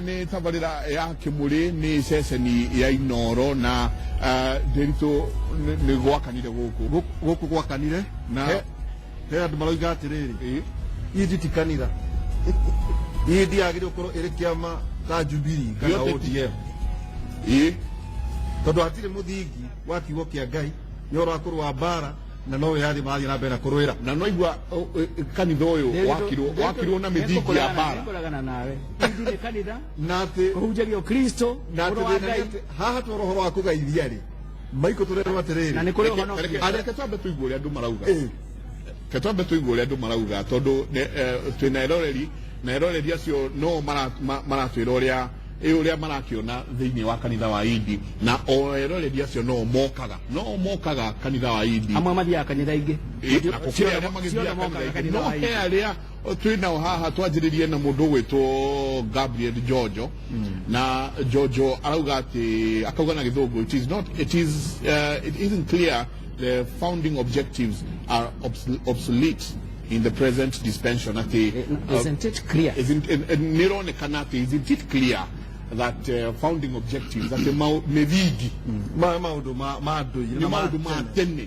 ni tabarira ya Kimuri ni ceceni ya Inoro na Nderitu ni gwakanire guku gwakanire na he andu maroiga atiriri ithitikanira idi agire ukorwo iri kiama ta Jubilee kana ODM tondu hatire muthingi wa kiugo kia Ngai ni urakorwo mbara na no yathi mathi na mbere kurwira na no igwa kanitha uyu wakirwo na mithingi ya mbara ngoragana nawe ndi kanitha na ati kuhujagia Kristo na ati haha tu roho wa kugaithia ri maiko turero atiriri na ni kuri hono areke twambe tuigure andu marauga twambe tuigure andu marauga tondu twina eroreri acio no maratwira uria marakiona thiini wa kanitha wa Idi na o eroreri acio no mokaga kanitha wa Idi amwe mathia kanitha ingi no he aria twina haha twanjiririe na mundu witwo Gabriel Jojo na Jojo arauga ati akauga na githungu it isn't clear the founding objectives are obsolete in the present dispensation. Isn't it clear? Isn't it clear that founding objectives that the mevigi maudu ma tenne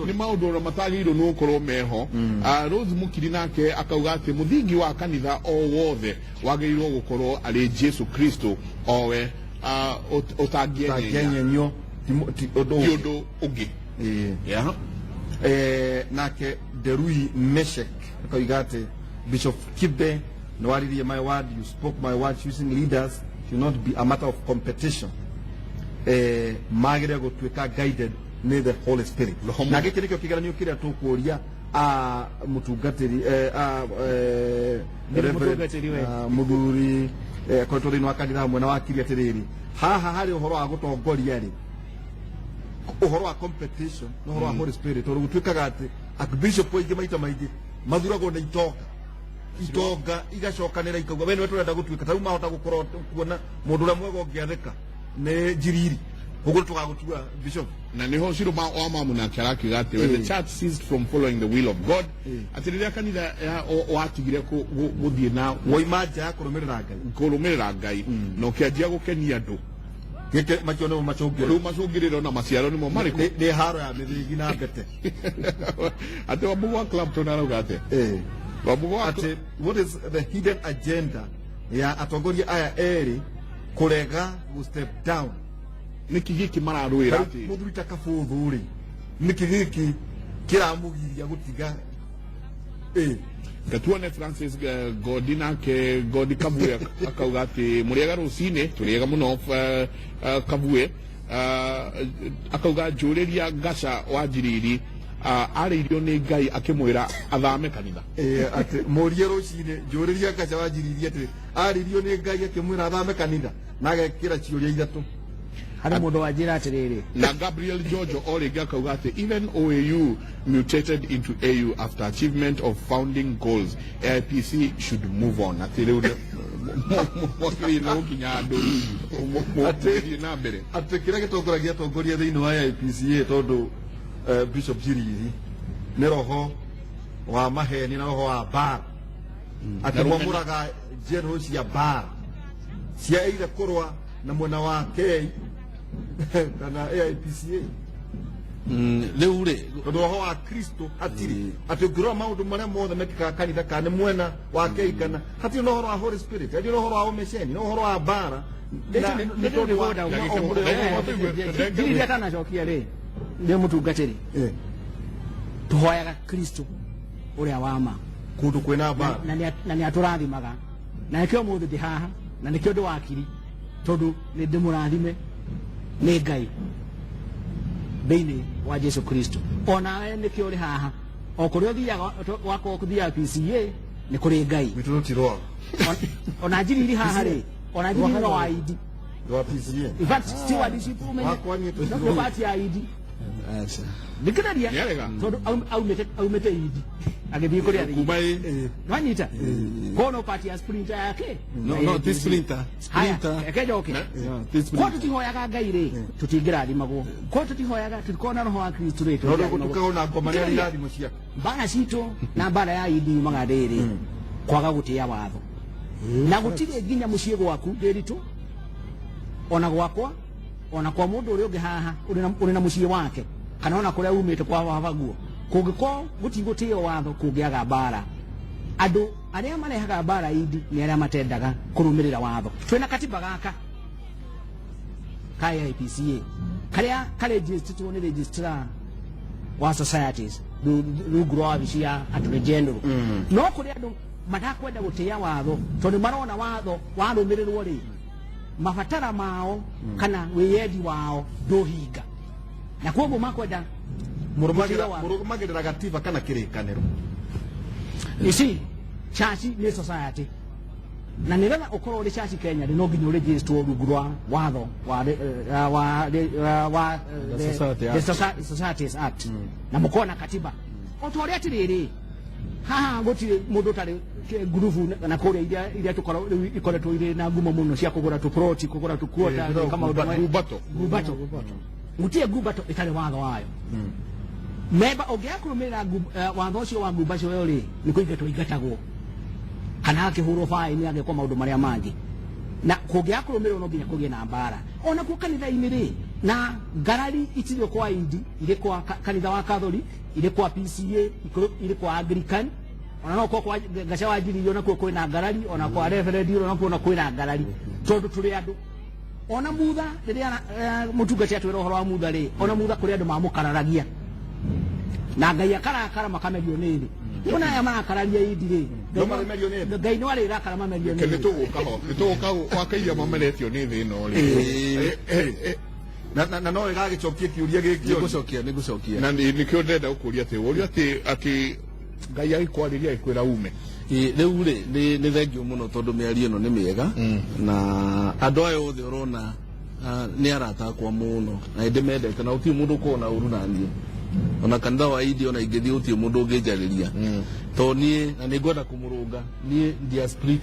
ni maudu na matagiro no koro meho Rose Mukiri nake akauga ati muthingi wa kanitha o wothe wagirwo gukorwo ari Jesu Kristo owe utagienyenyo odo ugi nake Derui Meshek akauga ati Bishop Kibe no waririe my word, you spoke my word, choosing leaders should not be a matter of competition. Magire gutwika guided by the Holy Spirit. Na giki nikyo kigeranio kiria tukuria mutungatiri muthuri kotori no akandira hamwe na wakiri atiriri haha hari uhoro wa gutongoria ri uhoro wa competition no uhoro wa Holy Spirit tori gutwikaga ati archbishop oingi maita maingi mathuragwo na itonga igacokanira ikauga wene wetu renda gutwika tau mahota gukorwo kuona mundu uria mwega ungiathika ne njiriri uguo tugagutua bishop na niho ciro wa mamu na kiaraki gati when the church ceased from following the will of God atiriria kanitha watigire guthie na woimaja ya kurumirira Ngai no kianjia gukenia andu gike machono macungiriro na maciaro nimo mariko ni haro ya mithingi na mbete ati wabugwa club tunarauga ati ati what is the hidden agenda ya atongoria aya eri kurega to step down niki giki mararwira ati muthuri takabuthuri niki giki kiramugiria gutiga Gatuone Francis Godina ke Godi Kabue akauga ati muriega rucine turiega muno Kabue akauga njuriria Gasha wa Njiriri aririo ni Ngai akimwira athame kanitha ati murie rucine njuriria Gasha wa Njiriri ati aririo ni Ngai akimwira athame kanitha na agekira ciuria ithatu hari mundu wajira atiriri na Gabriel Jojo oringi akauga ati even OAU mutated into AU after achievement of founding goals AIPC should move on ati riu mwakiri na ukinya andu ati na mbere ati kira gitongoragia tongoria thiini wa AIPC tondu Bishop Njiriri ni roho wa maheni na roho wa bar ati mwamuraga general cia bar cia ira kurwa na mwena wa K kana AIPCA leure roho wa Kristo atiri ati ngiro maundu maria mothe mekika kanitha kana mwena wa K kana hati no horo wa Holy Spirit hati no horo wa omesheni no horo wa bara ni tondu wa Njiriri kana cokia ri ndi mutungatiri tuhoyaga Kristo uria wama kundu kwina bara na ni aturathimaga na nikio muthu ndi haha na nikio ndu wakiri tondu ni ndimurathime ni Ngai thiini wa Jesu Kristo ona nikio ri haha okurio thiaga wako kuthia PCA ni kuri Ngai miturutirwa ona Njiriri haha ri ona Njiriri no ID wa PCA in fact still wa discipline no party ID nikiraria tondu aumete ID agithii kuri athi nwanyita kono party ya splinter yake no this splinter ekejoke ko tutihoyaga Ngai ri tutingirathimagwo ko tutihoyaga tukona roho wa Kristo ri tukona ngoma ya irathimo cia bana cito na bara ya ID magadiri kwaga gutia watho na gutire nginya muciĩ gwaku ndiritu ona gwakwa ona kwa mundu uri ungi haha uri na muciĩ wake kana ona kuria umite kwa wabaguo kungiko gutigutio watho kungiaga mbara andu aria marehaga mbara idi ni aria matendaga kurumirira watho twina katiba gaka kaya IPCA karia kale register ni registrar wa societies rungu rwa wabici ya attorney general no kuri andu matakwenda gutia watho tondu marona watho warumirirwo ri mabatara mao kana wiyendi wao nduhinga na kwoguo makwenda murumagirira gatiba kana kirikaniro. You see, church ni society na nigetha ukorwo uri church Kenya no nginya register rungu rwa watho wa the Societies Act na mukona katiba otori atiriri haha gutire mundu tari nguruvu na kuria iria tukoro ikoretwo iri na ngumo muno cia kugura tu plot kugura tu quota kama gubato gutie gubato itari watho wayo meba ogiakurumira watho ucio wa gubato wewe ri ni kuingatwo ingatagwo kana akihurwo fine age kwa maundu maria mangi na kugiakurumira no nginya kugie na mbara ona ku kanitha-ini ri na ngarari itirio kwa idi ile kwa kanitha wa Catholic ile kwa PCA ile kwa Anglican ona no kwa gacha wa jiri ona kwa kwina ngarari ona kwa reverend ona kwa kwina ngarari tondu turi andu ona mutha riria mutungati atwira horo wa mutha ri ona mutha kuri andu mamukararagia na ngai akarakara makamerio niri ona ya makararia idi ri ngai no ari rakara mamerio niri nituguka wakaia mameretio ni thi no ri na no igagicokia kiuria giki nigucokia na nikio ndenda ukuria ati ngai agikwariria ikwira ume riu ri ni thengio muno tondu miario no ni miega na andu ayo othe urona ni arata kwa muno na ndimendete na uti mundu kuona uru nanie ona kanitha wa idi ona ingithi uti mundu unginjariria to nie na ningwenda kumurunga nie ndia split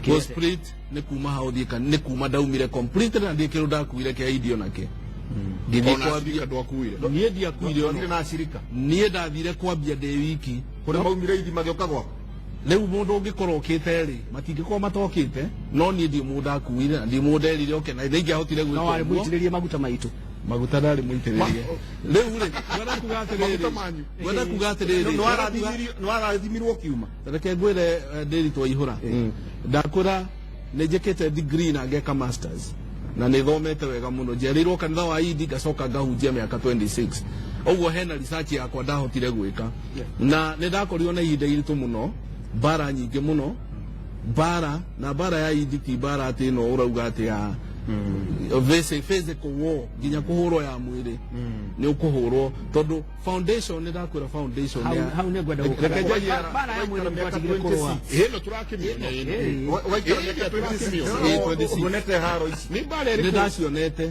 go split ni kuma hauthie kan ni kuma daumire complete na ndikiru ndakuire ke idi onake ngithi kwambia ndwakuire nie ndia kuire ona na shirika nie ndathire kwambia de wiki kuri maumire idi magioka gwako riu mundu ungikorwo ukite ri matingikorwo matokite no nie ndi mundu akuire na ndi mundu erire oke na thingi ahotire gwika no wari muitiririe maguta maitu maguta ndari muitiririe riu ri gwenda kugatiriri no arathimirwo kiuma reke ngwire ndiri twaihura ndakura nejekete degree na ngeka masters na nithomete wega muno njerirwo kanitha wa idi gacoka ngahunjia miaka 26 oguo hena research yakwa ndahotire gwika na nindakorirwo na ihinda iritu muno bara nyingi muno bara ya idi ti bara ati no urauga ati ya physical war nginya kuhurwo ya mwiri ni ukuhurwo tondu foundation ni ndakwira foundation ya hau ne gwenda bara ya mwiri mbatigire kurwa hino turakimia ino waikara miaka 26 unete haro ici ni bara iri ndacionete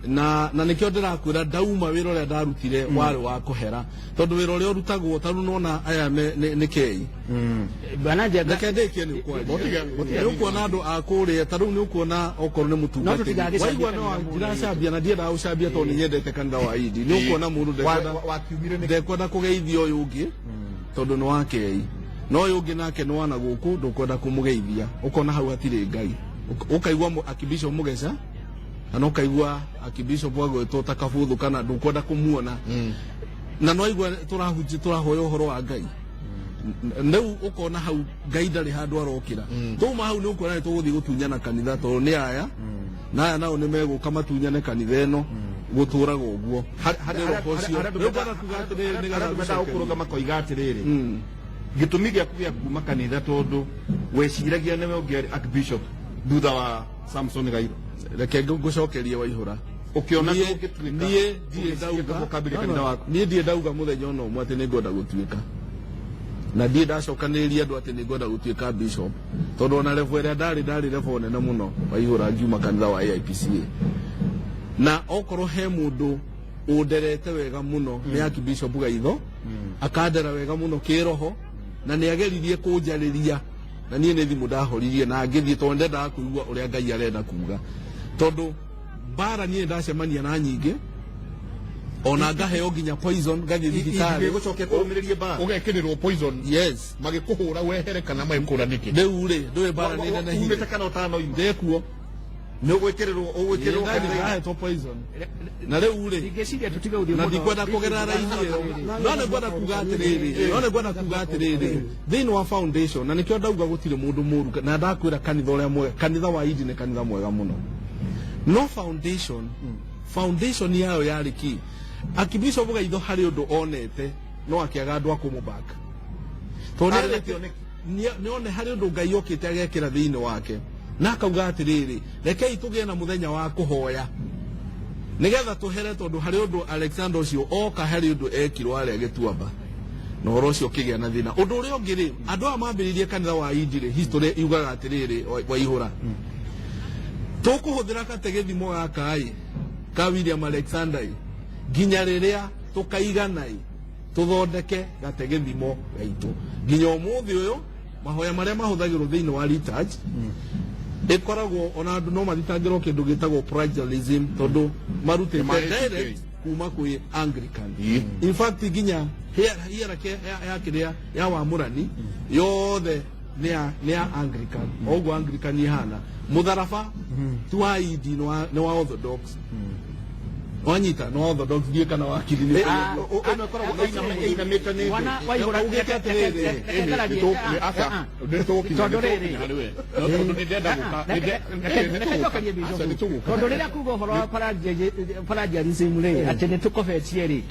na nikio ndirakwira ndauma wira uria ndarutire wari wa kuhera tondu wira uria urutagwo taru nona aya ni kei bana je reke ndikie ni kwa kuona andu akuria taru ni ukuona okorwo ni mutungati waigua no ndiracambia na ndienda gucambia tondu nyendete kanitha wa idi ni ukuona mundu ndekwenda kugeithia uyu ungi tondu ni wa kei no uyu ungi nake ni wana guku ndukwenda kumugeithia ukona hau atiri ngai ukaigua akibisho mugeca na ukaigua akibishop wagwetwo takabuthu kana ndukwenda kumuona na no igua turahoya uhoro wa ngai neu ukona hau ngai ndari handu arokira tuma hau ni ukona tuguthi gutunyana kanitha to ni aya na aya nao ni meguka matunyane kanitha eno guturaga uguo ndenda ukuruga makoiga atiriri gitumi giaku gia kuma kanitha tondu weciragia niwe ungiari archbishop thutha wa Samson Gairo reke ngucokerie waihura ukiona nie ndie ndauga muthenya ono umwe ati ningwenda gutuika na ndie ndacokaniriria andu ati ningwenda gutuika bishop tondu ona level ria ndari level nene muno waihura ngiuma kanitha wa IPCA na okorwo he mundu underete wega muno ni Archbishop Gaitho akandera wega muno kiroho na ni ageririe kunjariria na nie ni thimu ndahoririe na ngithie tondu ndenda kuigua uria Ngai arenda kuga tondu bara nie ndacemania na nyingi ona ngaheo nginya poison ngathi thibitari gucoke kurumirerie bara ugekirirwo poison yes magikuhura wehere kana magikura niki riu ri ndui bara ni nene hinya umete kana utano ime ndekuo ni ugwikirwo ngahetwo poison na riu ri ingeciria tutige uthio na ndikwenda kugerera raithi no ne gwenda kuga atiriri thiini wa foundation na nikio ndauga gutire mundu muru na ndakwira kanitha uria mwega kanitha wa Indi ni kanitha mwega muno no foundation yayo yari ki akibisho buga itho hari undu onete no akiaga andu akumubaka tonere nione hari undu ngai okite agekira thiini wake na akauga atiriri rekei tugie na muthenya wa kuhoya nigetha tuhere tondu hari undu Alexander ucio oka hari undu ekirwo ari agituamba no ro ucio kigia na thina undu uri ongiri andu amambiririe kanitha wa Indi ri history yugaga atiriri waihura tukuhuthira kategethimo gakai ka William Alexander ginya riria tukaiganai tuthondeke gategethimo gaitu ginya umuthi uyu mahoya maria mahuthagirwo thiini wa liturgy ikoragwo ona andu no mathitangirwo kindu gitagwo plagiarism tondu marutite direct kuma kwi Anglican in fact ginya hierarchy ya kiria ya wamurani yothe ni ya Anglican ogwo Anglican ihana mutharaba tu wa Indi ni wa Orthodox wanyita no Orthodox die kana wa kidini ona koragwo ina metane wana waihura ugeka asa ndeto tondorere tondorere kugo horo plagiarism le atene tukofetie ri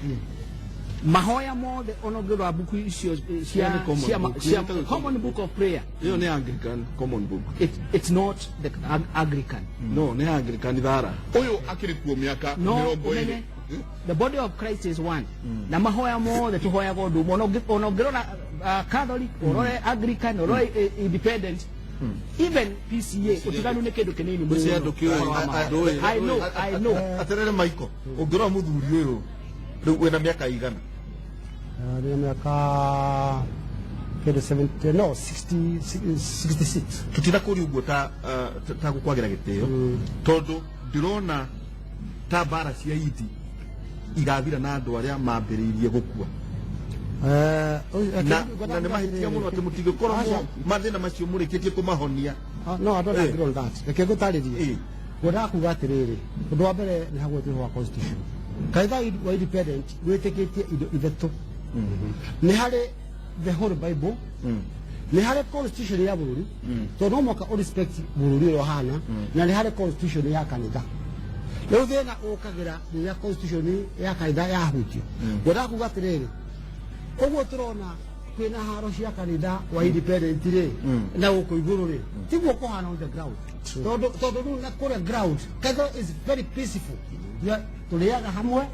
mahoya mothe onogirwa buku icio cia common book of prayer iyo ni Anglican common book it's not the Anglican no ni Anglican thara uyu akiri kuo miaka no the body of Christ is one na mahoya mothe tuhoya godu onogirwa Catholic or Anglican or independent even PCA utiganu ne kindu kinini mu I know aterere Michael ungirwa muthuri uyu riu wena miaka igana ni miaka 66 tutira kuri uguo ta gukwagira gitio tondu ndirona ta bara cia Indi igathira na andu aria mambiriirie gukua na ne mahitia muno ati mutigikoro mathina macio murikitie kumahonia no I don't agree on that reke gutaririe goda kuga atiriri undu wa mbere ni hagwetirwo wa constitution kaitha wa independent gwitikitie indo ithatũ ni hari the whole Bible ni hari constitution ya bururi to no moka o respect bururi ro hana na ni hari constitution ya kanitha riu thina ukagira ni ya constitution ya kanitha ya hutio goda kuga atiriri uguo turona kwina haro cia kanitha wa independent ri na uko iguru ri tiguo kuhana on the ground tondu na kure ground kaitha is very peaceful tuliaga hamwe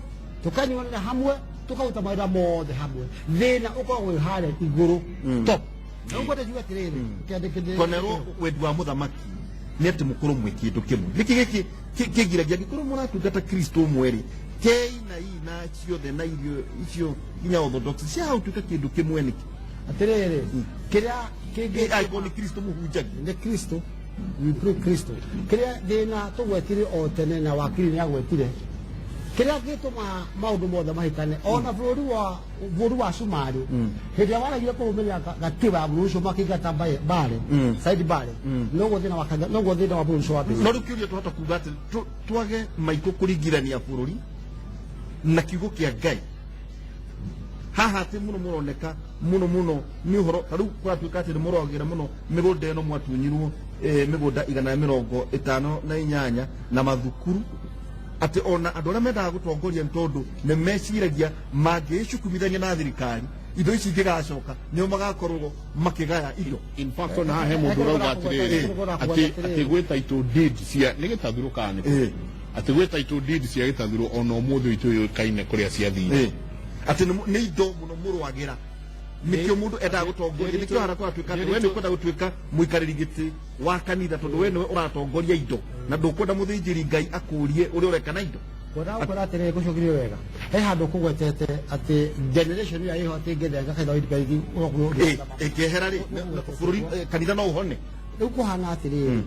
tukanyuanira hamwe tukauta mawira mothe hamwe thina ukoragwo hare iguru top uguo ndajuga atiriri kiandikithie konero wendi wa muthamaki ni ati mukuru mwe kindu kimwe giki kigiragia gikuru muratungata Kristo mweri kei na ciothe na irio icio nginya Orthodox cia utuka kindu kimwe niki atiriri kiria kingi aiko ni Kristo muhunjagia ni Kristo we pray Kristo kiria thina tugwetire o tene na wakiri ni agwetire kiria gituma maundu mothe mahitane ona bururi wa Somali hindi waragire kurumenya gatiba bururi ucio makigata bare side bare no guthina wakaga no guthina wa bururi ucio wa no rukiuria tuhota kuga ati twage maiko kurigirania bururi na kiugo kia Ngai haha ati muno muroneka muno ni uhoro riu kuratuika ati murogira muno migunda eno mwatunyirwo migunda 158 na mathukuru ati ona andu aria mendaga gutongoria ntondu ne meciragia mangicukumithania na thirikari indo ici ingigacoka nio magakorwo makigaya indo in fact ona hahe mundu rauga atiriri ati gwe title deed cia ni gitathuruka ni ati gwe title deed cia gitathuru ona umuthi itu yo kaine kuria cia thiri ati ni indo muno murwagira nikio mundu endaga gutongoria nikio hara kwa twika we ni kwenda gutuika muikariri giti wa kanitha tondu we ni uratongoria indo na ndukwenda muthinjiri Ngai akurie uri ureka na indo ukora atiriri gucokirio wega he handu kugwetete ati generation ya iho ati ngethenga kaitha independent ikehera ri bururi kanitha no uhone riu kuhana atiriri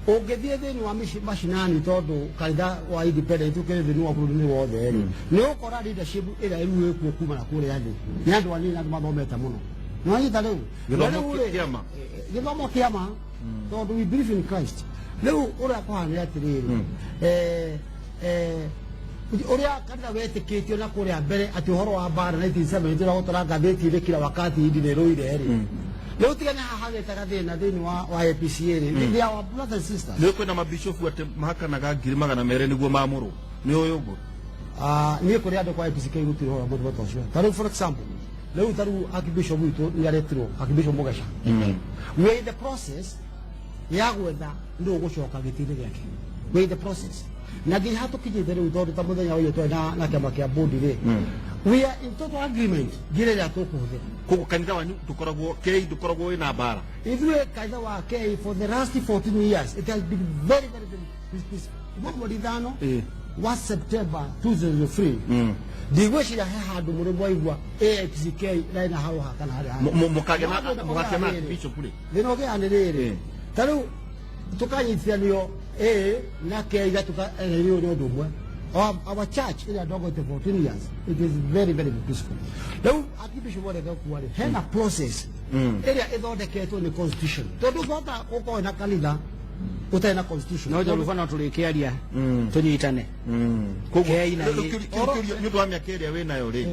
ũngĩthiĩ thĩinĩ wa macinani tondũ kanitha wa independent ũkĩrĩ thĩinĩ wa bũrũri-inĩ wothe rĩ nĩ ũkora leadership ĩrĩa ĩrũ ĩkuo kuma na kũrĩa thĩ nĩ andũ anini andũ mathomete mũno nĩwanyita rĩu gĩthomo kĩama tondũ we believe in Christ rĩu ũrĩa kũhanĩra atĩrĩrĩ ũrĩa kanitha wetĩkĩtio na kũrĩa mbere atĩ ũhoro wa mbara 1970 ũragũtara ngathĩti-inĩ kila wakati hindi nĩ rũire rĩ rĩu tigane haha hagĩtaga thĩna thĩinĩ wa APCA rĩ they are our brothers and sisters nĩ kwĩna mabishofu atĩ mahakanaga 200,000 nĩguo maamũrwo nĩ ũyũ ũguo niĩ kũrĩ andũ kwa APCA gũtirĩ ũhoro mũndũ ta ũcio ta rĩu for example rĩu ta rĩu archbishop witũ nĩ aretirwo archbishop Mugesha we are in the process ya gwetha nĩ ũgũcoka gĩtĩ-inĩ gĩake we are in the process na nginya hatũkinyĩte rĩu tondũ ta mũthenya ũyũ twĩ na kĩama kĩa bodi rĩ we are in total agreement njĩra ĩrĩa tũkũhũthĩra kũguo kanitha wanyu ndũkoragwo wĩna mbara ithuĩ kanitha wa K for the last 14 years it has been very peaceful mweri ithano wa September 2003 ndigwĩciria he handũ mũrĩ mwaigua APCK raina haroha kana harĩa mũgakena na bishop rĩ thĩna ũgĩa nĩ rĩrĩ ta rĩu tũkanyitithanio na K igatukaererio nĩ ũndũ ũmwe our church ĩrĩa ndongote 14 years it is very peaceful rĩu archbishop wothe kuga rĩ hena process ĩrĩa ĩthondeketwo nĩ constitution tondũ ũngĩhota gũkorwo na kanitha ũtarĩ na constitution no njorũba no tũrĩkĩaria tũnyitane kũguo nĩ ũndũ wa mĩaka ĩrĩa wĩnayo rĩ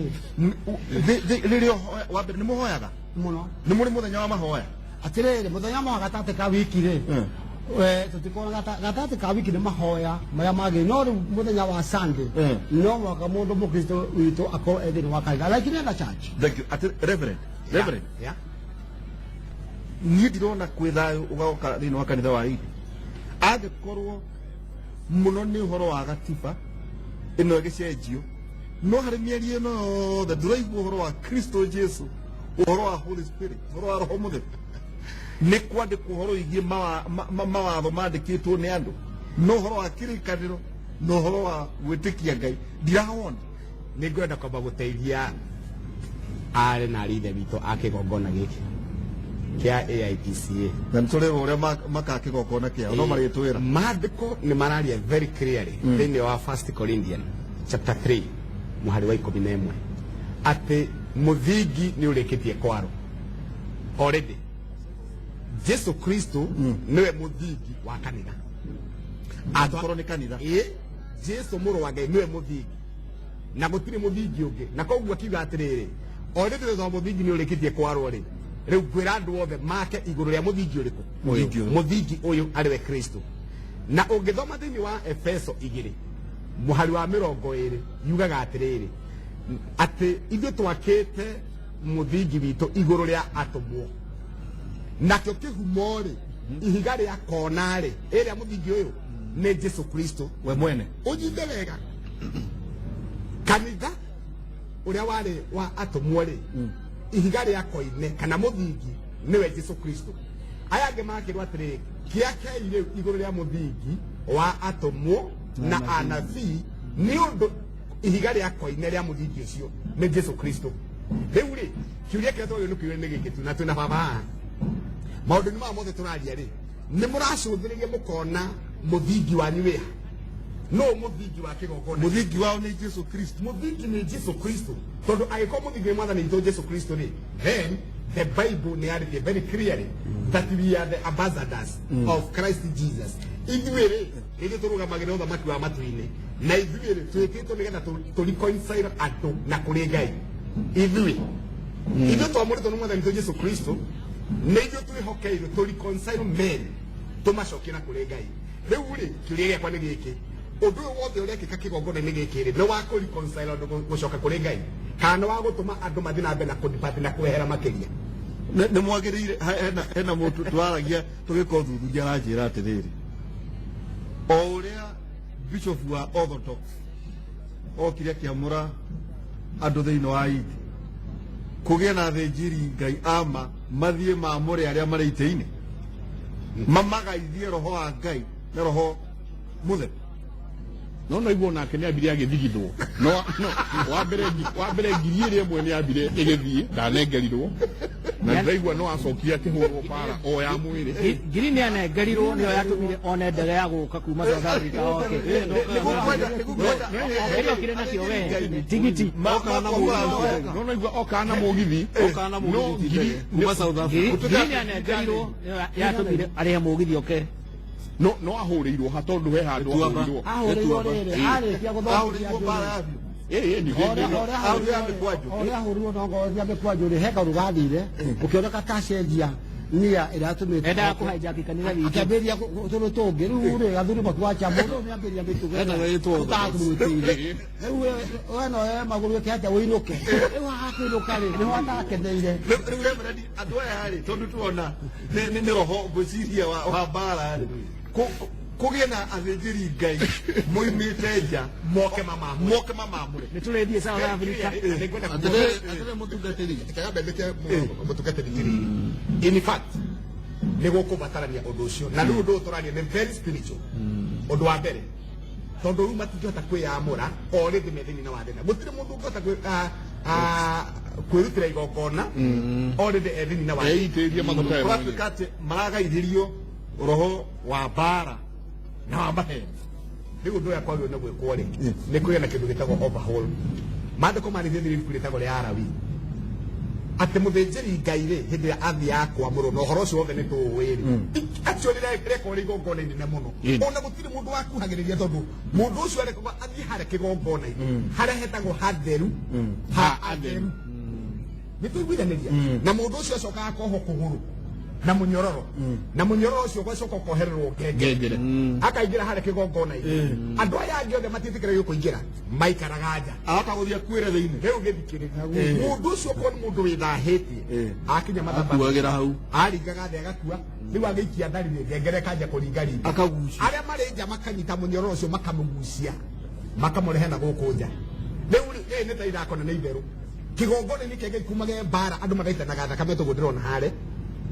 rĩrĩa wa mbere nĩ mũhoyaga mũno nĩ mũrĩ mũthenya wa mahoya atĩrĩrĩ mũthenya wa gatagatĩ ka wiki rĩ tũtikona gatagatĩ ka wiki nĩ mahoya marĩa magĩ no rĩu mũthenya wa Sunday no mwaka mũndũ mũkristo witũ akorwo thĩinĩ wa kanitha like in other church Reverend niĩ ndirona kwĩ thayũ ũgaoka thĩinĩ wa kanitha wa Idi angĩkorwo mũno nĩ ũhoro wa gatiba ĩno ĩgĩcenjio no harĩ mĩario ĩno yothe ndũraigua ũhoro wa Kristo Jesu ũhoro wa Holy Spirit ũhoro wa Roho Mũtheru nĩ kwandĩkwo ũhoro wĩgiĩ mawatho mandĩkĩtwo nĩ andũ no ũhoro wa kĩrĩkanĩro no ũhoro wa gwĩtĩkia Ngai ndirahona nĩ ngwenda kwamba gũteithia arĩ na arithe witũ a kĩgongona gĩkĩ kĩa AIPCA na nĩtũrĩrwo ũrĩa makakĩgongona kĩao no marĩtwĩra maandĩko nĩ mararia very clearly thĩinĩ wa 1 Corinthians chapter 3 mũhari wa 11 atĩ mũthingi nĩ ũrĩkĩtie kwarwo already Jesu Kristo nĩwe mũthingi wa kanitha akorwo nĩ kanitha Jesu mũrũ wa Ngai nĩwe mũthingi na gũtirĩ mũthingi ũngĩ na koguo akiuga atĩrĩrĩ already thutha mũthingi nĩ ũrĩkĩtie kwarwo rĩ rĩu ngwĩra andũ othe make igũrũ rĩa mũthingi ũrĩkũ mũthingi ũyũ arĩwe Kristo na ũngĩthoma thĩinĩ wa Efeso 2 mũhari wa 20 yugaga atĩrĩrĩ atĩ ithuĩ twakĩte mũthingi witũ igũrũ rĩa atũmwo nakĩo kĩhumo rĩ ihiga rĩa kona rĩ ĩrĩa mũthingi ũyũ nĩ Jesu Kristo we mwene ũnyite wega kanitha ũrĩa warĩ wa atũmwo rĩ ihiga rĩa koine kana mũthingi nĩwe Jesu Kristo aya angĩ makĩrwo atĩrĩrĩ kĩa kĩrĩ igũrũ rĩa mũthingi wa atũmwo na anabii nĩ ũndũ ihiga rĩa koine rĩa mũthingi ũcio nĩ Jesu Kristo rĩu rĩ kiuria kĩrĩa twagĩrĩirwo nĩ kĩũria nĩ gĩkĩ tu na twĩna baba haha maũndũ nĩ mothe tũraria rĩ nĩ mũracũthĩrĩria mũkona mũthingi wanyu wĩha no mũthingi wa kĩgongona mũthingi wao nĩ Jesu Kristo mũthingi nĩ Jesu Kristo tondũ agĩkorwo mũthingi nĩ mwathani witũ Jesu Kristo rĩ then the Bible nĩ yarĩtie very clearly that we are the ambassadors of Christ Jesus ithuĩ rĩ nĩ tũrũgamagĩrĩra ũthamaki wa matu-inĩ na ithuĩ rĩ twĩtĩtwo nĩgetha tũreconcile andũ na kũrĩ Ngai ithuĩ twamũrĩtwo nĩ mwathani witũ Jesu Kristo nĩ ithuĩ twĩhokeirwo tũreconcile men tũmacokie na kũrĩ Ngai rĩu rĩ kĩũria gĩakwa nĩ gĩkĩ ũndũ ũyũ wothe ũrekĩka kĩgongona-inĩ gĩkĩ rĩ nĩ wa kũreconcile andũ gũcoka kũrĩ Ngai kana wa gũtũma andũ mathiĩ na mbere na kũdebate na kwehera makĩria nĩ mwagĩrĩire hena mũndũ twaragia tũgĩka ũthuthuria aranjĩra atĩrĩrĩ o ũrĩa bishop wa Orthodox okire akĩamũra andũ thĩinĩ wa Idi kũgĩa na thĩnjĩri Ngai ama mathiĩ maamũre arĩa marĩ itĩ-inĩ mamagaithie roho wa Ngai na Roho Mũtheru no igwo nake nĩ ambire agĩthigithwo no wa mbere ngiri ĩrĩa ĩmwe nĩ ambire ĩgĩthiĩ ndanengerirwo na ndaigua no acokia kihurwo bara o ya mwiri ngiri ni anengerirwo nio yatumire one ndege ya guka kuma South Africa oke ndio kile nakio we tigiti no naigua okana mugithi kuma South Africa ngiri ni anengerirwo yatumire ari mugithi oke no ahuriirwo ha tondu he handu ahuriirwo ahuriirwo riri arikia guthomithia bara ni ore ahuriirwo no ngothia mekwanjuri heka rugathire ukioneka kacenjia nia iratumite enda kuhaijaki kanitha wiki akamberia turu tungi riu ri gathuri makwacha muno ni amberia mitugo enda gitwo takurutire riu weno maguru yake hata winuke riu hakiruka ri ni wata keneire riu remradi andu aya hari tondu tuona ni roho ngwiciria wa bara kugie na athĩnjĩri Ngai moimĩte nja moke mamamure ni turethie South Africa atire mutungatiri mutungatiri in fact ni gukubatarania undu ucio na riu ndu turania ni very spiritual undu wa mbere tondu riu matingihota kwiyamura already methini-inĩ wa thĩna gũtirĩ mũndũ ũngĩhota kwĩrutĩra igongona already ethini-inĩ wa eitĩrie kũratuĩka atĩ maragaithĩrio roho wa bara na wa maheni riu undu ya kwagĩrĩirwo nĩ gwĩkwo rĩ nĩ kũgĩa na kĩndũ gĩtagwo overhaul maandĩko marĩthĩthĩrĩ ibuku rĩtagwo rĩa Arawi atĩ mũthĩnjĩri Ngai rĩ hĩndĩ ĩrĩa athiaga kwamũrwo na ũhoro ũcio wothe nĩ tũũĩ rĩ actually rekwo rĩ igongona inene mũno ona gũtirĩ mũndũ wakuhagĩrĩria tondũ mũndũ ũcio arekagwo athiĩ harĩa kĩgongona-inĩ harĩa hetagwo hatheru ha atheru nĩ tũiguithanĩria na mũndũ ũcio acokaga akohwo kũgũrũ na munyororo na munyororo ucio gwacoka kohererwo ngengere akaingira harä kä gongona-inä andå aya angä othe matiĩtĩkĩragio kũingĩra maikaraga nja ahota gũthiĩ kuĩre thĩinĩ rĩu gĩthikĩrĩria mũndũ ũcio korwo nĩ mũndũ wĩthahĩtie akinya mathabakuagĩra hau aringaga thĩ agakua rĩu agĩikia ndarire ngengere kanja kũringa ringa arĩa marĩ nja makanyita munyororo ũcio makamũgucia makamũrehe na gũkũ nja rĩu nĩ ta ithako nene itherũ kĩgongona-inĩ kĩa Ngai kumage mbara andũ magaitanaga thakame tũguo ndĩrona harĩ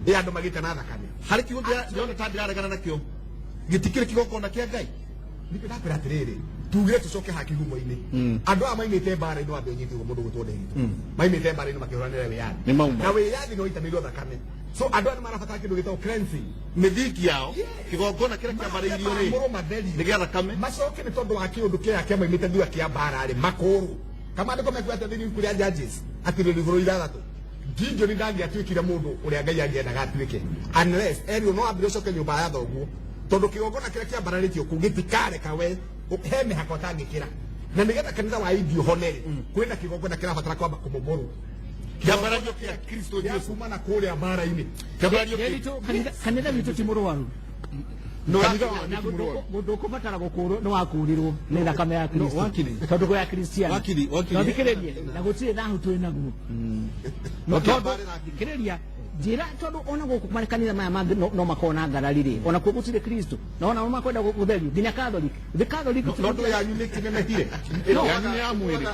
andå magä na thakame harä kiugo ndĩrona ta ndĩraregana nakĩo gĩtikĩrĩ kĩgongona kĩa Ngai nĩndĩrakwĩra atĩrĩrĩ tugire tũcoke ha kĩhumo-inĩ andũ aya maimĩte mbara-inĩ wambe ũnyitĩirwo mũndũ gwĩtwo Nderitu maimĩte mbara-inĩ makĩhũranĩra wĩyathi na wĩyathi nĩ waitanĩirwo thakame so andũ aya nĩ marabatara kĩndũ gĩtagwo cleansing mĩthingi yao kĩgongona kĩrĩa kĩambarĩirio rĩ nĩ gĩa thakame macoke nĩ tondũ wa kĩũndũ kĩrĩa kĩamaimĩte thutha kĩa mbara rĩ makũrũ kamandĩko mekuga atĩ thĩinĩ ibuku rĩa Judges atĩ rũrigũrũ 6 Gideon ndangĩatuĩkire mũndũ ũrĩa Ngai angĩendaga atuĩke unless Elio no ambire ũcoke nyũmba ya thoguo tondũ kĩgongona kĩrĩa kĩambararĩtio kũu gĩtikareka we he mĩhaka ũtangĩkĩra na nĩgetha kanitha wa India ũhonere kwĩna kĩgongona kĩrabatara kwamba kũmomorwo kĩambarario kĩa Kristo Jesũ kuma na kũrĩa mbara-inĩ kĩambarario kanitha witũ ti mũrwaru mũndũ ũkũbatara gũkũrwo nĩ wakũrirwo nĩ thakame ya Kristo tondũ gwa Kristiano thikĩrĩrie na gũtirĩ thahu twĩ naguo tondũ thikĩrĩria njĩra tondũ ona gũkũ makanitha maya mangĩ no makorwo na ngarari rĩ ona kuo gũtirĩ Kristo na ona makwenda gũtherio nginya Catholic the Catholic tondũ yanyu nĩ kĩnenehire yanyu nĩ ya mwĩrĩ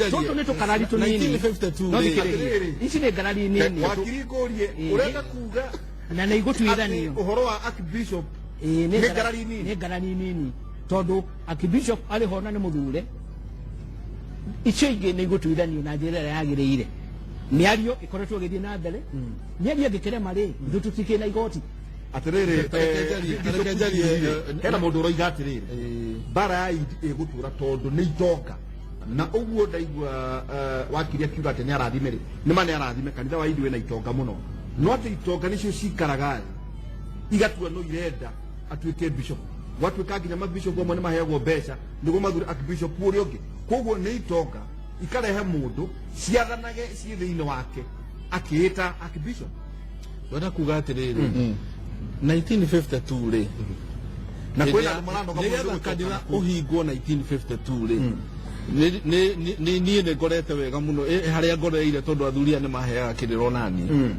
tũtũ nĩ tũkarari tũnini ici nĩ ngarari nini wakirikũrie ũrenda kuga na nĩ igũtuithanio ũhoro wa Archbishop nĩ ngarari nini tondũ Archbishop arĩ ho na nĩ mũthure icio ingĩ nĩ igũtuithanio na njĩra ĩrĩa yagĩrĩire mĩario ĩkoretwo ĩgĩthiĩ na mbere mĩario ĩngĩkĩrema rĩ ithuĩ tũtikĩrĩ na igoti atĩrĩrĩ hena mũndũ ũroiga atĩrĩrĩ mbara ya ĩgũtũra tondũ nĩ itonga na ũguo ndaigua wakiri akiuga atĩ nĩ arathime rĩ nĩma nĩ arathime kanitha wa India wĩna itonga mũno no atĩ itonga nĩcio cikaraga igatua no irenda atuĩke bishop gwatuĩka nginya mabishop amwe nĩ maheagwo mbeca nĩguo mathure archbishop ũrĩa ũngĩ koguo nĩ itonga ikarehe mũndũ ciathanage ciĩ thĩinĩ wake akĩĩta archbishop wenda kuga atĩrĩrĩ 1952 rĩ na kwĩna maranoga nĩgetha kanitha ũhingwo 1952 rĩ niĩ nĩ ngorete wega mũno harĩa ngoreire tondũ athuria nĩ maheaga kĩrĩro nani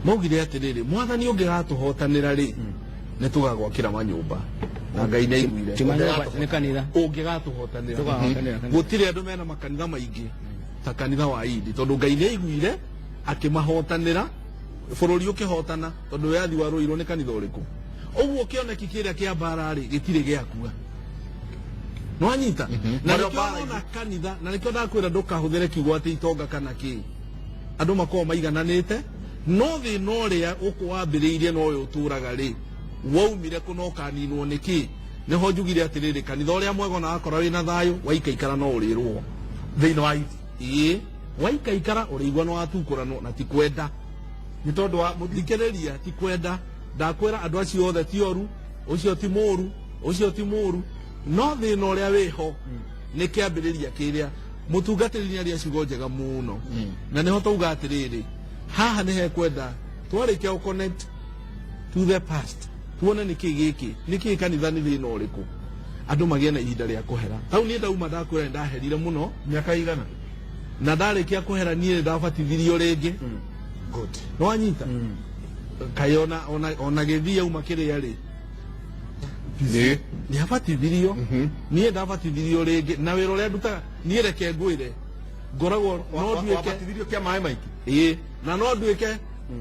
maugire atĩrĩrĩ mwathani ũngĩgatũhotanĩra rĩ nĩ tũgagwakĩra manyũmba na Ngai nĩ aiguire nĩ kanitha ũngĩgatũhotanĩra gũtirĩ andũ mena makanitha maingĩ ta kanitha wa India tondũ Ngai nĩ aiguire akĩmahotanĩra bũrũri ũkĩhotana tondũ wĩyathi wa rũirwo nĩ kanitha ũrĩkũ ũguo kĩoneki kĩrĩa kĩa mbara rĩ gĩtirĩ gĩakua no anyita na nikio ona kanitha na nikio ndakwira ndukahuthire kiugo ati itonga kana ki andu makoo maigananite no thi no ria ukuwambiriirie no uyu uturaga ri waumire kunoka ninwo niki niho njugire atiriri kanitha uria mwega na akora wina thayo waikaikara no urirwo thiini wa iti waikaikara urigwa no atukurano na ti kwenda ni tondu wa muthikiriria ti kwenda ndakwira andu acio othe ti oru ucio ti muru no thina uria wiho ni kiambiriria kiria mutungatiri ni aria ciugo njega muno na niho tauga atiriri haha ni hekwenda twarikia connect to the past tuone niki giki niki kanitha ni thina uriku andu magie na ihinda ria kuhera tau ni ndauma ndakwira ndaherire muno miaka igana na ndarikia kuhera ni ndabatithirio ringi good no anyita kayona ona githia uma kiria ri ni abatithirio ni ndabatithirio ringi na wira uria nduta ni reke ngwire ngoragwo no nduike abatithirio kia mai maiki na no nduike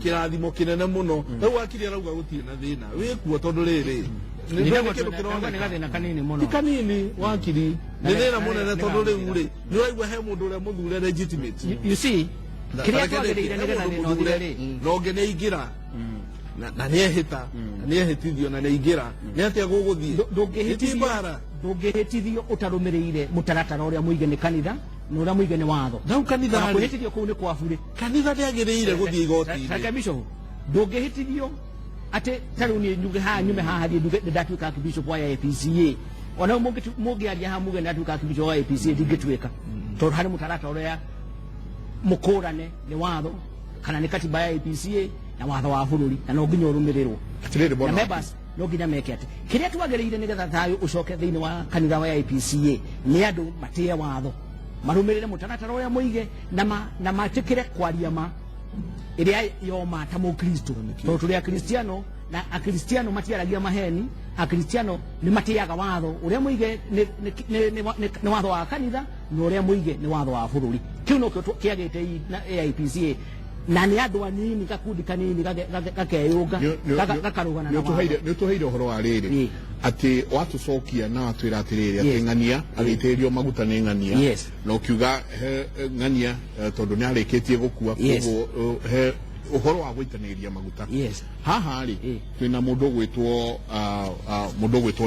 kirathimo kinene muno riu akiri arauga gutire na thina wikuo tondu riri ni gathina kanini muno kanini wakiri ni thina munene tondu riu ri ni waigua he mundu uria muthure legitimate you see kiria twagiriire ni getha thina uthire ri no ngene ingira na niehita niehitithio na neingira ni atia guguthie ndungihitithio utarumirire mutaratara uria muige ni kanitha na uria muige ni watho ndau kanitha kuhitithio kuu ni kwabure kanitha ndiagiriire guthie igoti Bishop ndungihitithio ati taru ni njuge ha nyume ha hathie nduge ndatuika Bishop wa APCA ona mungiaria ha muge ndatuika Bishop wa APCA ndingituika tondu hari mutaratara uria mukurane ni watho kana ni katiba ya APCA na watho wa bururi na no nginya urumirirwo na members no nginya meke ati kiria twagiriire ni getha thayo ucoke thiini wa kanitha wa APCA ni andu matie watho marumirire mutaratara uria muige na matikire kwaria ma iria yoma ta mukristo to tuli akristiano na akristiano matiaragia maheni akristiano ni matiaga watho uria muige ni watho wa kanitha na uria muige ni watho wa bururi kiu no kiagite na APCA na ni andu anini gakundi kanini gakeyunga gakarugana na ni tuheire uhoro wa riri ati watu cokia na atwira atiriri ati ng'ania agitirio maguta ni ng'ania no kiuga ng'ania tondu ni arikitie gukua koguo he uhoro wa guitaniria maguta haha ri twina mundu gwitwo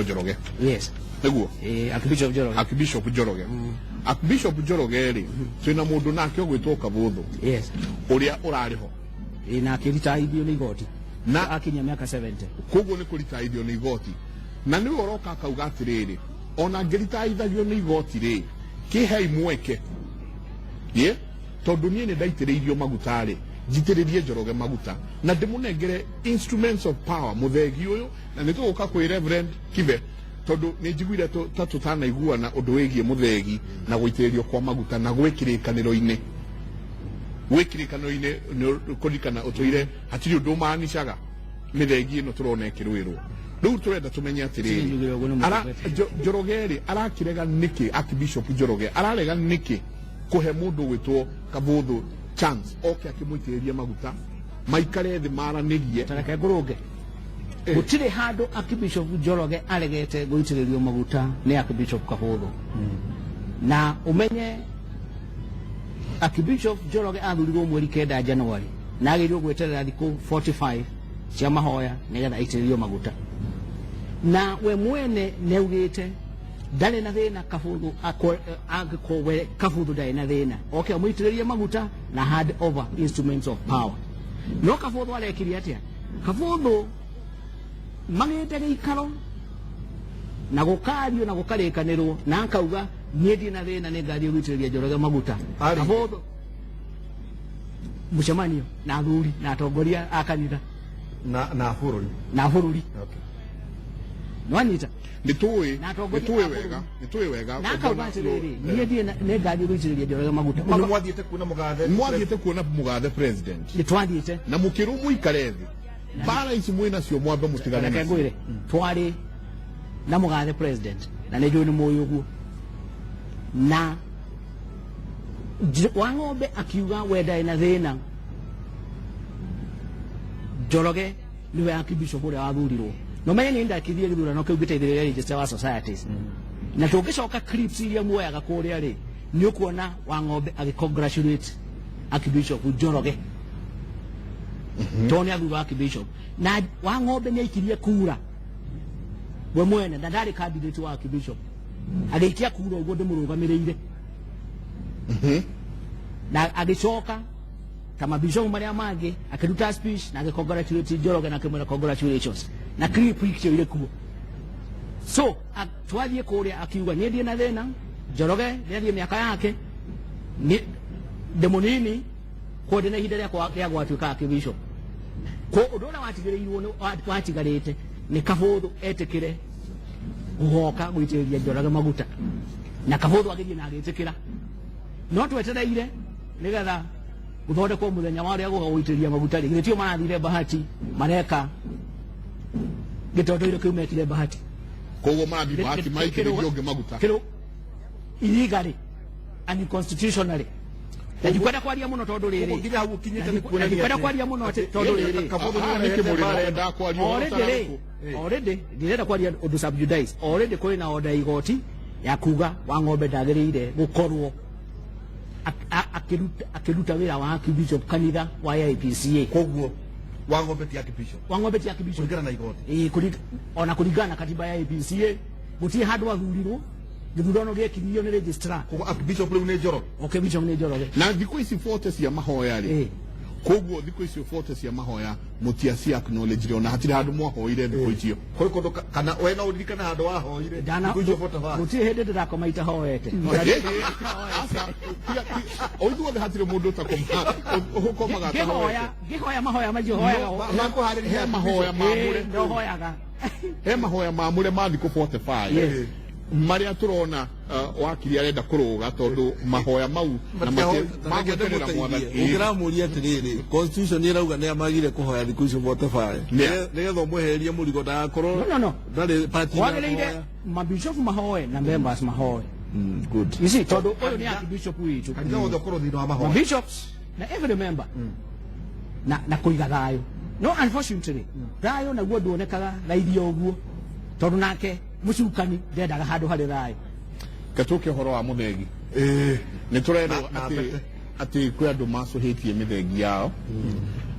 Njoroge niguo Archbishop Njoroge Archbishop Njoroge ri twina mundu nake ogwitwo Kabuthu uria urariho na akiritaithio ni igoti na akinya miaka 70 koguo ni kuritaithio ni igoti na ni uroka akauga atiriri ona ngiritaithagio ni igoti ri kihei mweke tondu nie ni ndaitiriirio maguta ri njitiririe Njoroge maguta na ndimunengere instruments of power muthegi uyu na nituguka kwi Reverend Kibe tondu ni njiguire tutanaiguana undu wigie muthegi na guitiririo kwa maguta na gwikirikaniro-ini kurikana utuire hatiri undu maanicaga mithegi ino turona ikirwirwo riu turenda tumenye atiriri Njoroge ri arakirega niki Archbishop Njoroge ararega niki kuhe mundu gwitwo Kabuthu chance oke akimuitiriria maguta maikare thi maranirie tareke nguruge gutire handu Archbishop Njoroge aregete guitiririo maguta ni Archbishop Kabuthu na umenye Archbishop Njoroge athurirwo mweri 9 January na agirirwo gweterera thiku 45 cia mahoya nigetha aitiririo maguta na we mwene neugite ndari na thina Kabuthu agikowe Kabuthu ndari na thina oke amuitiririe maguta na hand over instruments of power no Kabuthu arekirie atia Kabuthu magite giikaro na gukario na gukarikanirwo na akauga niedi na thina ni ngathie gwitiriria Njoroge maguta Kabuthu mucemanio na athuri na atongoria a kanitha na bururi okay no anyita nituwe wega na akauga atiriri niedi ni ngathie gwitiriria Njoroge maguta mwathiite kuona mugathe president nitwathiite na mukiru muikare thi bara ici mwina cio mwambe mutigane na ngwire twari na mugathe president na ni joni moyugu na wang'ombe akiuga wenda ina thina Njoroge niwe Archbishop uria wathurirwo no menye ni ndakithie githurano kiu giteithiriria register wa societies na tũngĩcoka clips iria muoyaga kũrĩa rĩ nĩ ũkuona Wang'ombe agĩcongratulate Archbishop Njoroge toni athura Archbishop na Wang'ombe nĩ aikirie kura we mwene na ndarĩ candidate wa Archbishop agĩikia kura ũguo ndĩmũrũgamĩrĩire na agĩcoka kama bishop marĩa mangĩ akĩruta speech na agĩcongratulate Njoroge na akĩmwĩra congratulations na clip icio irĩ kuo so twathiĩ kũrĩa akiuga niĩ ndiĩ na thĩna Njoroge nĩathiĩ mĩaka yake ndĩ mũnini kũndĩ na ihinda rĩa gwatuĩka Archbishop ko ũndũ ũrĩa watigĩrĩirwo watigarĩte nĩ Kabũthũ etĩkĩre gũhoka gũitĩrĩria Njoroge maguta na Kabũthũ agĩthiĩ na agĩtĩkĩra no twetereire nĩgetha gũthondekwo mũthenya wa ũrĩa gũgũitĩrĩria maguta rĩ gĩtio marathire Bahati mareka gĩtondo-inĩ kĩu mekire Bahati koguo mathi Bahati maitĩrĩria ũngĩ maguta illegally and constitutionally Najikwenda kwaria muno tondu riri. Nginya hau kinyite ni kuona. Najikwenda kwaria muno tondu riri. Already ndirenda kwaria undu subjudice. Already kuri na order igoti ya kuga Wang'ombe ndagirire gukorwo akiruta wira wa Archbishop kanitha wa IPCA. Koguo Wang'ombe ti Archbishop. Wang'ombe ti Archbishop. Kuringana na igoti. Ona kuringana katiba ya IPCA gutie handu athurirwo githurano gĩkirio nĩ registrar koguo Archbishop rĩu nĩ Njoroge. Okay, Bishop nĩ Njoroge. Na thikũ ici forte cia mahoya rĩ koguo thikũ ici forte cia mahoya mutiaci acknowledge ona hatire handu mwahoire thikũ icio koi kondo kana we no uririkana handu wahoire thikũ icio forte va mutie hĩndĩ ndĩrakoma itahoete oithuothe hatire mũndũ ũtakoma ũkomaga ngĩhoya mahoya macio hoyaga na kũharĩria mahoya mamũre ndohoyaga he mahoya mamũre ma thikũ 45 maria turona wakiri arenda kuruga tondu mahoya mau na magweterera mwathani ungiramuria atiriri constitution ni irauga ni amagire kuhoya thiku icio 45 nigetha umwehererie murigo ndakorwo ndari party wagĩrĩire mabishop mahoe na members mahoe good you see tondu uyu ni Archbishop witu kanitha wothe korwo thina wa mahoya bishops na every member na kuiga thayo no unfortunately thayo naguo nduonekaga raithi oguo tondu nake mucukani ndendaga handu hari thayo gatuke horo wa muthegi ni turenda ati kwi andu macuhitie mithegi yao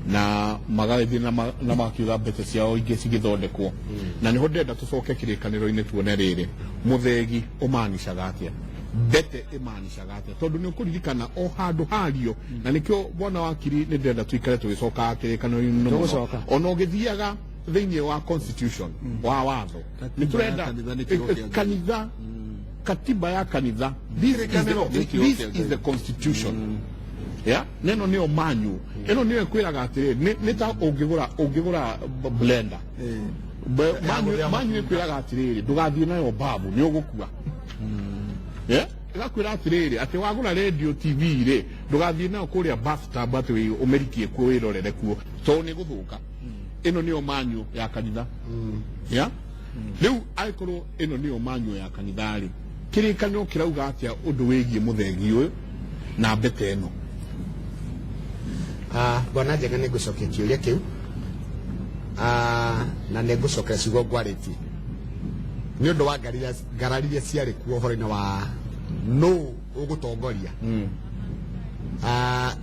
na magathi na makiuga mbete ciao ingi cigithondekwo na niho ndenda tucoke kirikaniro-ini tuone riri muthegi umaanishaga atia mbete imaanishaga atia tondu ni ukuririkana o handu hario na nikio bona wakiri ni ndenda tuikare tugicoka kirikaniro-ini ona ugithiaga thĩinĩ wa constitution wa watho ni turenda kanitha katiba ya kanitha this is the constitution yeah neno nio manyu eno nio ekwiraga atiri ni ta ungigura blender manyu ekwiraga atiri ndugathie nayo babu ni ugukua yeah gakwira atiri ati wagura radio tv ri ndugathie nayo kuria bathtub ati umerikie kuo wirorere kuo to ni guthuka eno niyo manyu ya kanitha ya riu aikorwo eno niyo manyu ya kanitha ri kirikanyo kirauga atia undu wigie muthegi uyu na mbete eno bwana Njenga nĩ ngũcokia kĩũria kĩu na nĩ ngũcokera ciugo ngwarĩtie nĩ ũndũ wa ngarariria ciarĩ kuo ũhoro-inĩ wa nũ ũgũtongoria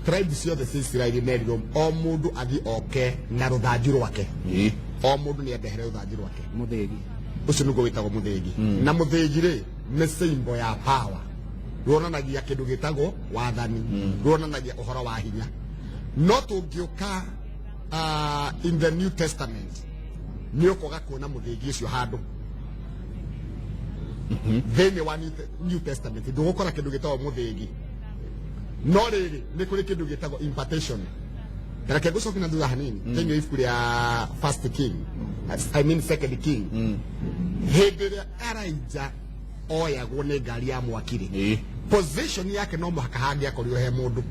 tribes ciothe cia Isiraeli nerirwo o mũndũ athiĩ oke na rũthanju rwake o mũndũ nĩ endehere rũthanju rwake muthegi ũcio nĩguo wĩtagwo muthegi na muthegi rĩ nĩ symbol ya power ruonanagia kĩndũ gĩtagwo wathani ruonanagia ũhoro wa hinya no tũngĩũka in the New Testament nĩ ũkoga kuona muthegi ũcio handũ thĩinĩ wa New Testament ndũgũkora kĩndũ gĩtagwo muthegi no rĩrĩ nĩ kũrĩ kĩndũ gĩtagwo impartation reke ngũcoke na thutha hanini thĩinĩ wa ibuku rĩa First King Second King hĩndĩ ĩrĩa Elijah oyagwo nĩ ngari ya mwaki rĩ position yake no mũhaka hangĩakorirwo he mũndũ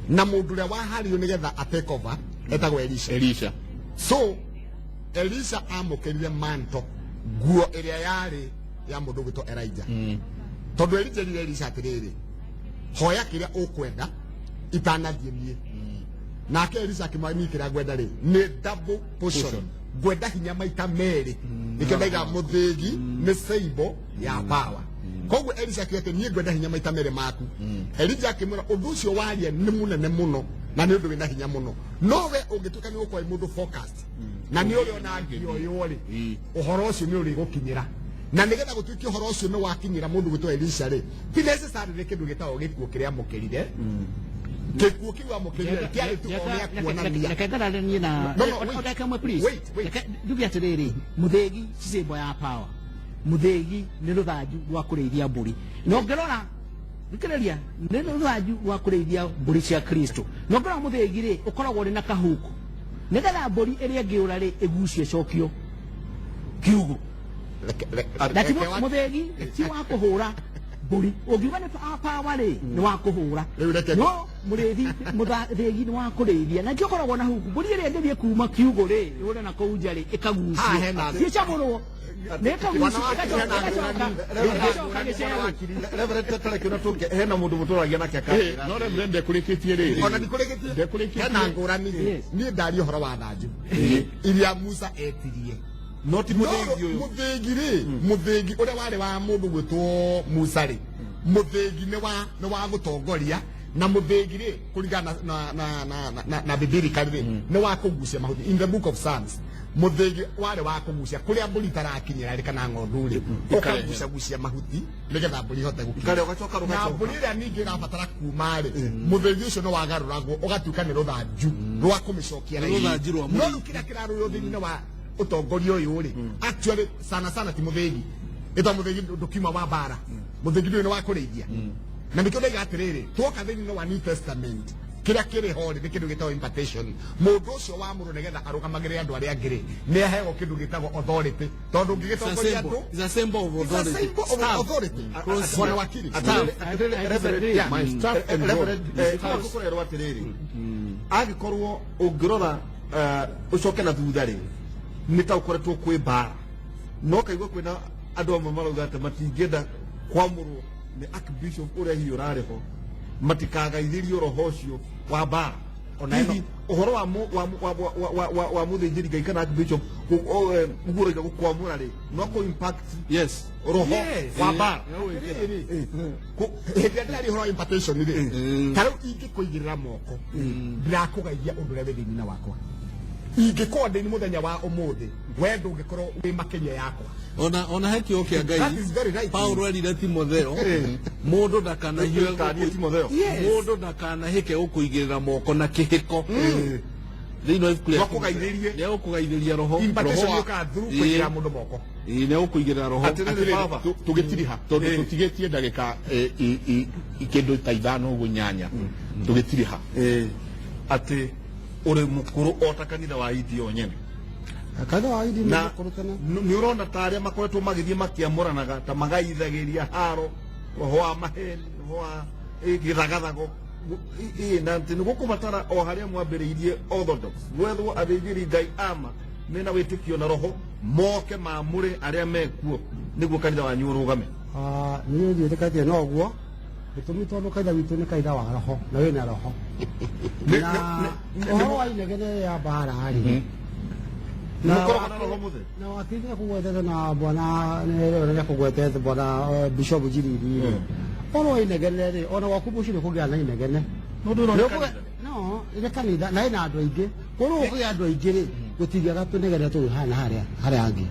na mũndũ ũrĩa waharĩrio nĩgetha a take over etagwo Elisha so Elisha amũkĩrire manto nguo ĩrĩa yarĩ ya mũndũ ũgwĩtwo Elijah tondũ erĩire Elisha atĩrĩrĩ hoya kĩrĩa ũkwenda itanathiĩ niĩ nake Elisha akĩmwĩra kĩrĩa ngwenda rĩ nĩ double portion ngwenda hinya maita merĩ nĩkĩo ndaiga muthegi nĩ symbol ya power koguo Elisha akĩete niĩ ngwenda hinya maita merĩ maku Elijah akĩmwĩra ũndũ ũcio waria nĩ mũnene mũno na nĩ ũndũ wĩna hinya mũno nowe ũngĩtuĩka nĩ gũkorwo mũndũ focused na nĩ ũrĩ ona ngĩoyo rĩ ũhoro ũcio nĩ ũrĩ gũkinyĩra na nĩgetha gũtuĩke ũhoro ũcio nĩ wakinyĩra mũndũ gwĩtwo Elisha rĩ ti necessary nĩ kĩndũ gĩtagwo gĩkuũ kĩrĩa amũkĩrire gĩkuũ kĩu amũkĩrire kĩarĩ tu gĩa kuonania reke ngararanie na ndagĩka ĩmwe please nduge atĩrĩrĩ mũthĩgi ci symbol ya power mũthĩgi nĩ rũthanju rwa kũrĩithia mbũri no ngĩrora thikĩrĩria nĩ rũthanju rwa kũrĩithia mbũri cia Kristo no ngĩrora mũthĩgi rĩ ũkoragwo ũrĩ na kahuku nĩgetha mbũri ĩrĩa ĩngĩũra rĩ ĩgucio ĩcokio kiugũ Dati mũthĩgi ti wa kũhũra mbũri ũngiuga nĩ power rĩ nĩ wa kũhũra no mũthĩgi nĩ wa kũrĩithia na ngĩkoragwo na huku mbũri ĩrĩa ĩngĩthiĩ kuma kiugũ rĩ yũre na kũu nja rĩ ĩkagucio ciĩcamũrwo hena mũndũ mũtũragia nake no Reverend ndekũrĩkĩtie rĩ ona ndikũrĩkĩtie hena ngũrani niĩ ndaria ũhoro wa thanju iria Musa etirie no ti mũthĩgi ũyũ mũthĩgi rĩ mũthĩgi ũrĩa warĩ wa mũndũ gwĩtwo Musa rĩ mũthĩgi nĩ wa gũtongoria na mũthĩgi rĩ kũringana na Bibilika rĩ nĩ wa kũgucia mahuti in the book of Psalms mũthĩgi warĩ wa kũgucia kũrĩa mbũri itarakinyĩra rĩ kana ng'ondu rĩ ũkagucagucia mahuti nĩgetha mbũri ihote gũkinya na mbũri ĩrĩa ningĩ ĩrabatara kuma rĩ mũthĩgi ũcio nĩ wagarũragwo ũgatuĩka nĩ rũthanju rwa kũmĩcokia no rĩu kĩrĩa kĩrarũrwo thĩinĩ wa utongoria uyu ri actually sana ti muthegi ito muthegi ndukima wa bara muthegi ndio wa kureithia na nikio ndaiga atiriri twoka thini wa New Testament kira kiri ho ri kindu gitawo impartation mundu ucio wa muru nigetha arugamagire andu aria angiri ni ahego kindu gitawo authority tondu ngigitongoria andu is a symbol of authority bwana wakili my staff and kukorerwa atiriri agikorwo ungirora ucoke na thutha ri nita ukoretwo kwi bara no kaigwa kwina andu amwe marauga ati matingenda kwamurwo ni archbishop uria hiyo rariho matikagaithirio roho ucio wa bara ona hivi uhoro wa muthĩnjĩri Ngai kana archbishop uguraga gukwamura ri no ko impact yes roho wa bara hĩndĩ ndari horo impartation ri tarũ ingĩkũigĩrĩra moko ndirakugaithia ũndũ ũrĩa wĩ thĩinĩ wakwa ingĩkorwo ndĩ mũthenya wa ũmũthĩ we ndũngĩkorwo wĩ makĩria yakwa ona hekio kĩa Ngai Paulo erire Timotheo mũndũ ndakanahike ũkũigĩrĩra moko na kĩhĩko thĩinĩ wa kũgaithĩria ũkũgaithĩria roho kũigĩrĩra mũndũ moko nĩ ũkũigĩrĩra roho tũgĩtiriha tondũ tũtigĩtie ndagĩka kĩndũ ta ithano ũguo nyanya tũgĩtiriha atĩ uri mukuru ota kanitha wa Idio nyene kanitha wa Idio nĩ mukuru tena nĩ ũrona ta arĩa makoretwo magĩthiĩ makiamũranaga ta magaithagĩria haro roho wa maheni roho wa gĩthagathago na nĩ gũkũbatara o harĩa mwambĩrĩirie Orthodox gwethwo athĩnjĩri Ngai ama mena wĩtĩkio na roho moke maamũre arĩa mekuo nĩguo kanitha wanyu ũrũgame niĩ njĩtĩkĩtie no ũguo gĩtũmi tondũ kanitha witũ nĩ kanitha wa roho na wĩna roho na ũhoro wa inegene ya mbara rĩ na wakili nĩakũgwetete na bwana nĩakũgwetete bwana Bishop Njiriri ũhoro wa inegene rĩ ona gwaku mũciĩ nĩkũgĩa na inegene no nĩ kanitha na ĩna andũ aingĩ kũrĩ ũkũgĩa andũ aingĩ rĩ gũtiriaga tũnegene tũrĩ hana harĩa angĩ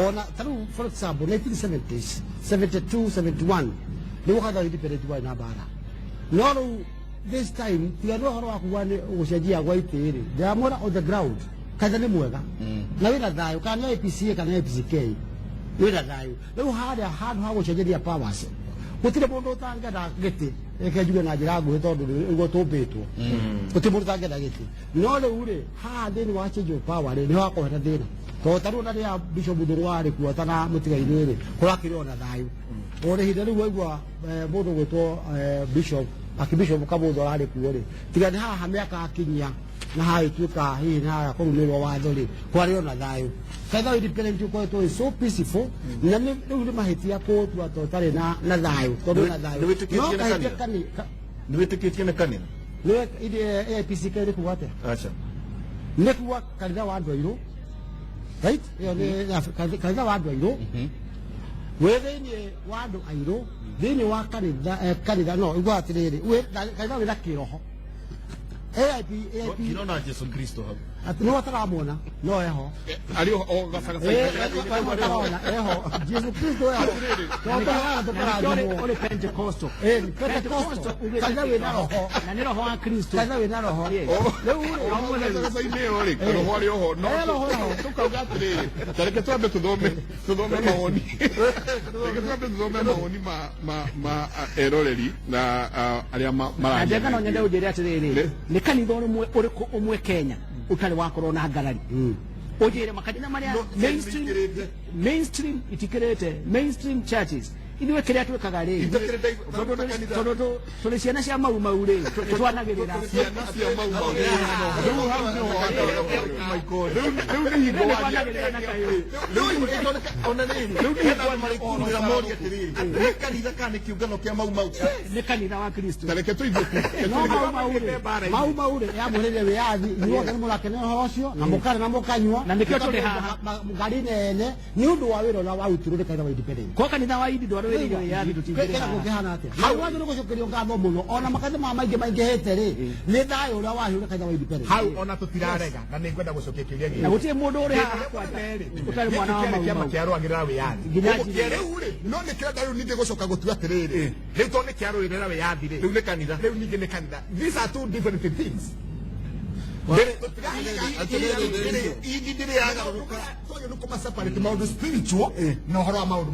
ona tarĩu for example 1970s 72 71 nĩguo kanitha independent warĩ na mbara no rĩu this time tiga nĩ ũhoro wa kuga nĩ gũcenjia gwa itĩ rĩ ndĩramwĩra on the ground kanitha nĩ mwega na wĩna thayũ kana nĩ APCA kana APCK wĩna thayũ rĩu harĩa handũ ha gũcenjeria powers gũtirĩ mũndũ ũtangĩenda gĩtĩ reke njuge na njĩra nguhĩ tondũ nĩguo tũmbĩtwo gũtirĩ mũndũ ũtangĩenda gĩtĩ no rĩu rĩ haha thĩinĩ wa change of power rĩ nĩ hakorwo hena thĩna tondũ tarĩu ona rĩrĩa Bishop Ndung'u warĩ kuo kana mũtiga-inĩ rĩ kũrakĩrĩ ona thayũ ona ihinda rĩu waigua mũndũ gwĩtwo Archbishop Kamũndũ ararĩ kuo rĩ tiga nĩ haha mĩaka akinyia na hagĩtuĩka hihi nĩ haga kũrũmĩrĩrwo watho rĩ kwarĩ ona thayũ kanitha independent ũkoretwo wĩ so peaceful na rĩu nĩ mahĩtia kũtua tondũ tarĩ na thayũ tondũ na thayũ nĩ wĩtĩkĩtie nĩ kanitha APCK nĩ kuga atĩa nĩ kuga kanitha wa andũ airũ right ĩyo nĩ kanitha wa andũ airũ wethini wa andu airu thini wa kanitha no igwa atiriri we kanitha wina kiroho AIP Kinaona Yesu Kristo hapo. ati no wataramwona no eho ali o gasaga eho Yesu Kristo eho ole Pentecostal Pentecostal kanitha wina roho na ni roho wa Kristo kanitha wina roho leu roho ali oho no tukauga atiriri tareke twambe tuthome maoni ma eroreri na aria na ndeka no nyende ujere atiriri ni kanitha umwe Kenya utari wakorwo na ngarari ujire makanitha maria mainstream itikirete mainstream churches ithuĩ kĩrĩa twĩkaga rĩ tũrĩ ciana cia mau rĩ twanagĩrĩra nĩ kanitha wa Kristo mau rĩ yamũrĩre wĩyathi inyuothe nĩ mũrakenera ũhoro ũcio na mũkarĩa na mũkanyua na nĩkĩo tũrĩ haha ngari nene nĩ ũndũ wa wĩra ũrĩa warutirwo nĩ kanitha wa independent kwa kanitha wa independent hau watho gucokerio ngatho muno ona makanitha maingi maingihite ri ni thayo uria wahiure kanitha wa independent hau ona tutirarega na ni ngwenda gucokia kiuria giki na gutie mundu uri haha utari mwana wa kiama kiarwagirira wiyathi riu ri no ni kirenda riu ninge gucoka gutua atiriri riu to ni kiarwagirira wiyathi ri riu ni kanitha riu ninge ni kanitha these are two different things maundu spiritual na uhoro wa maundu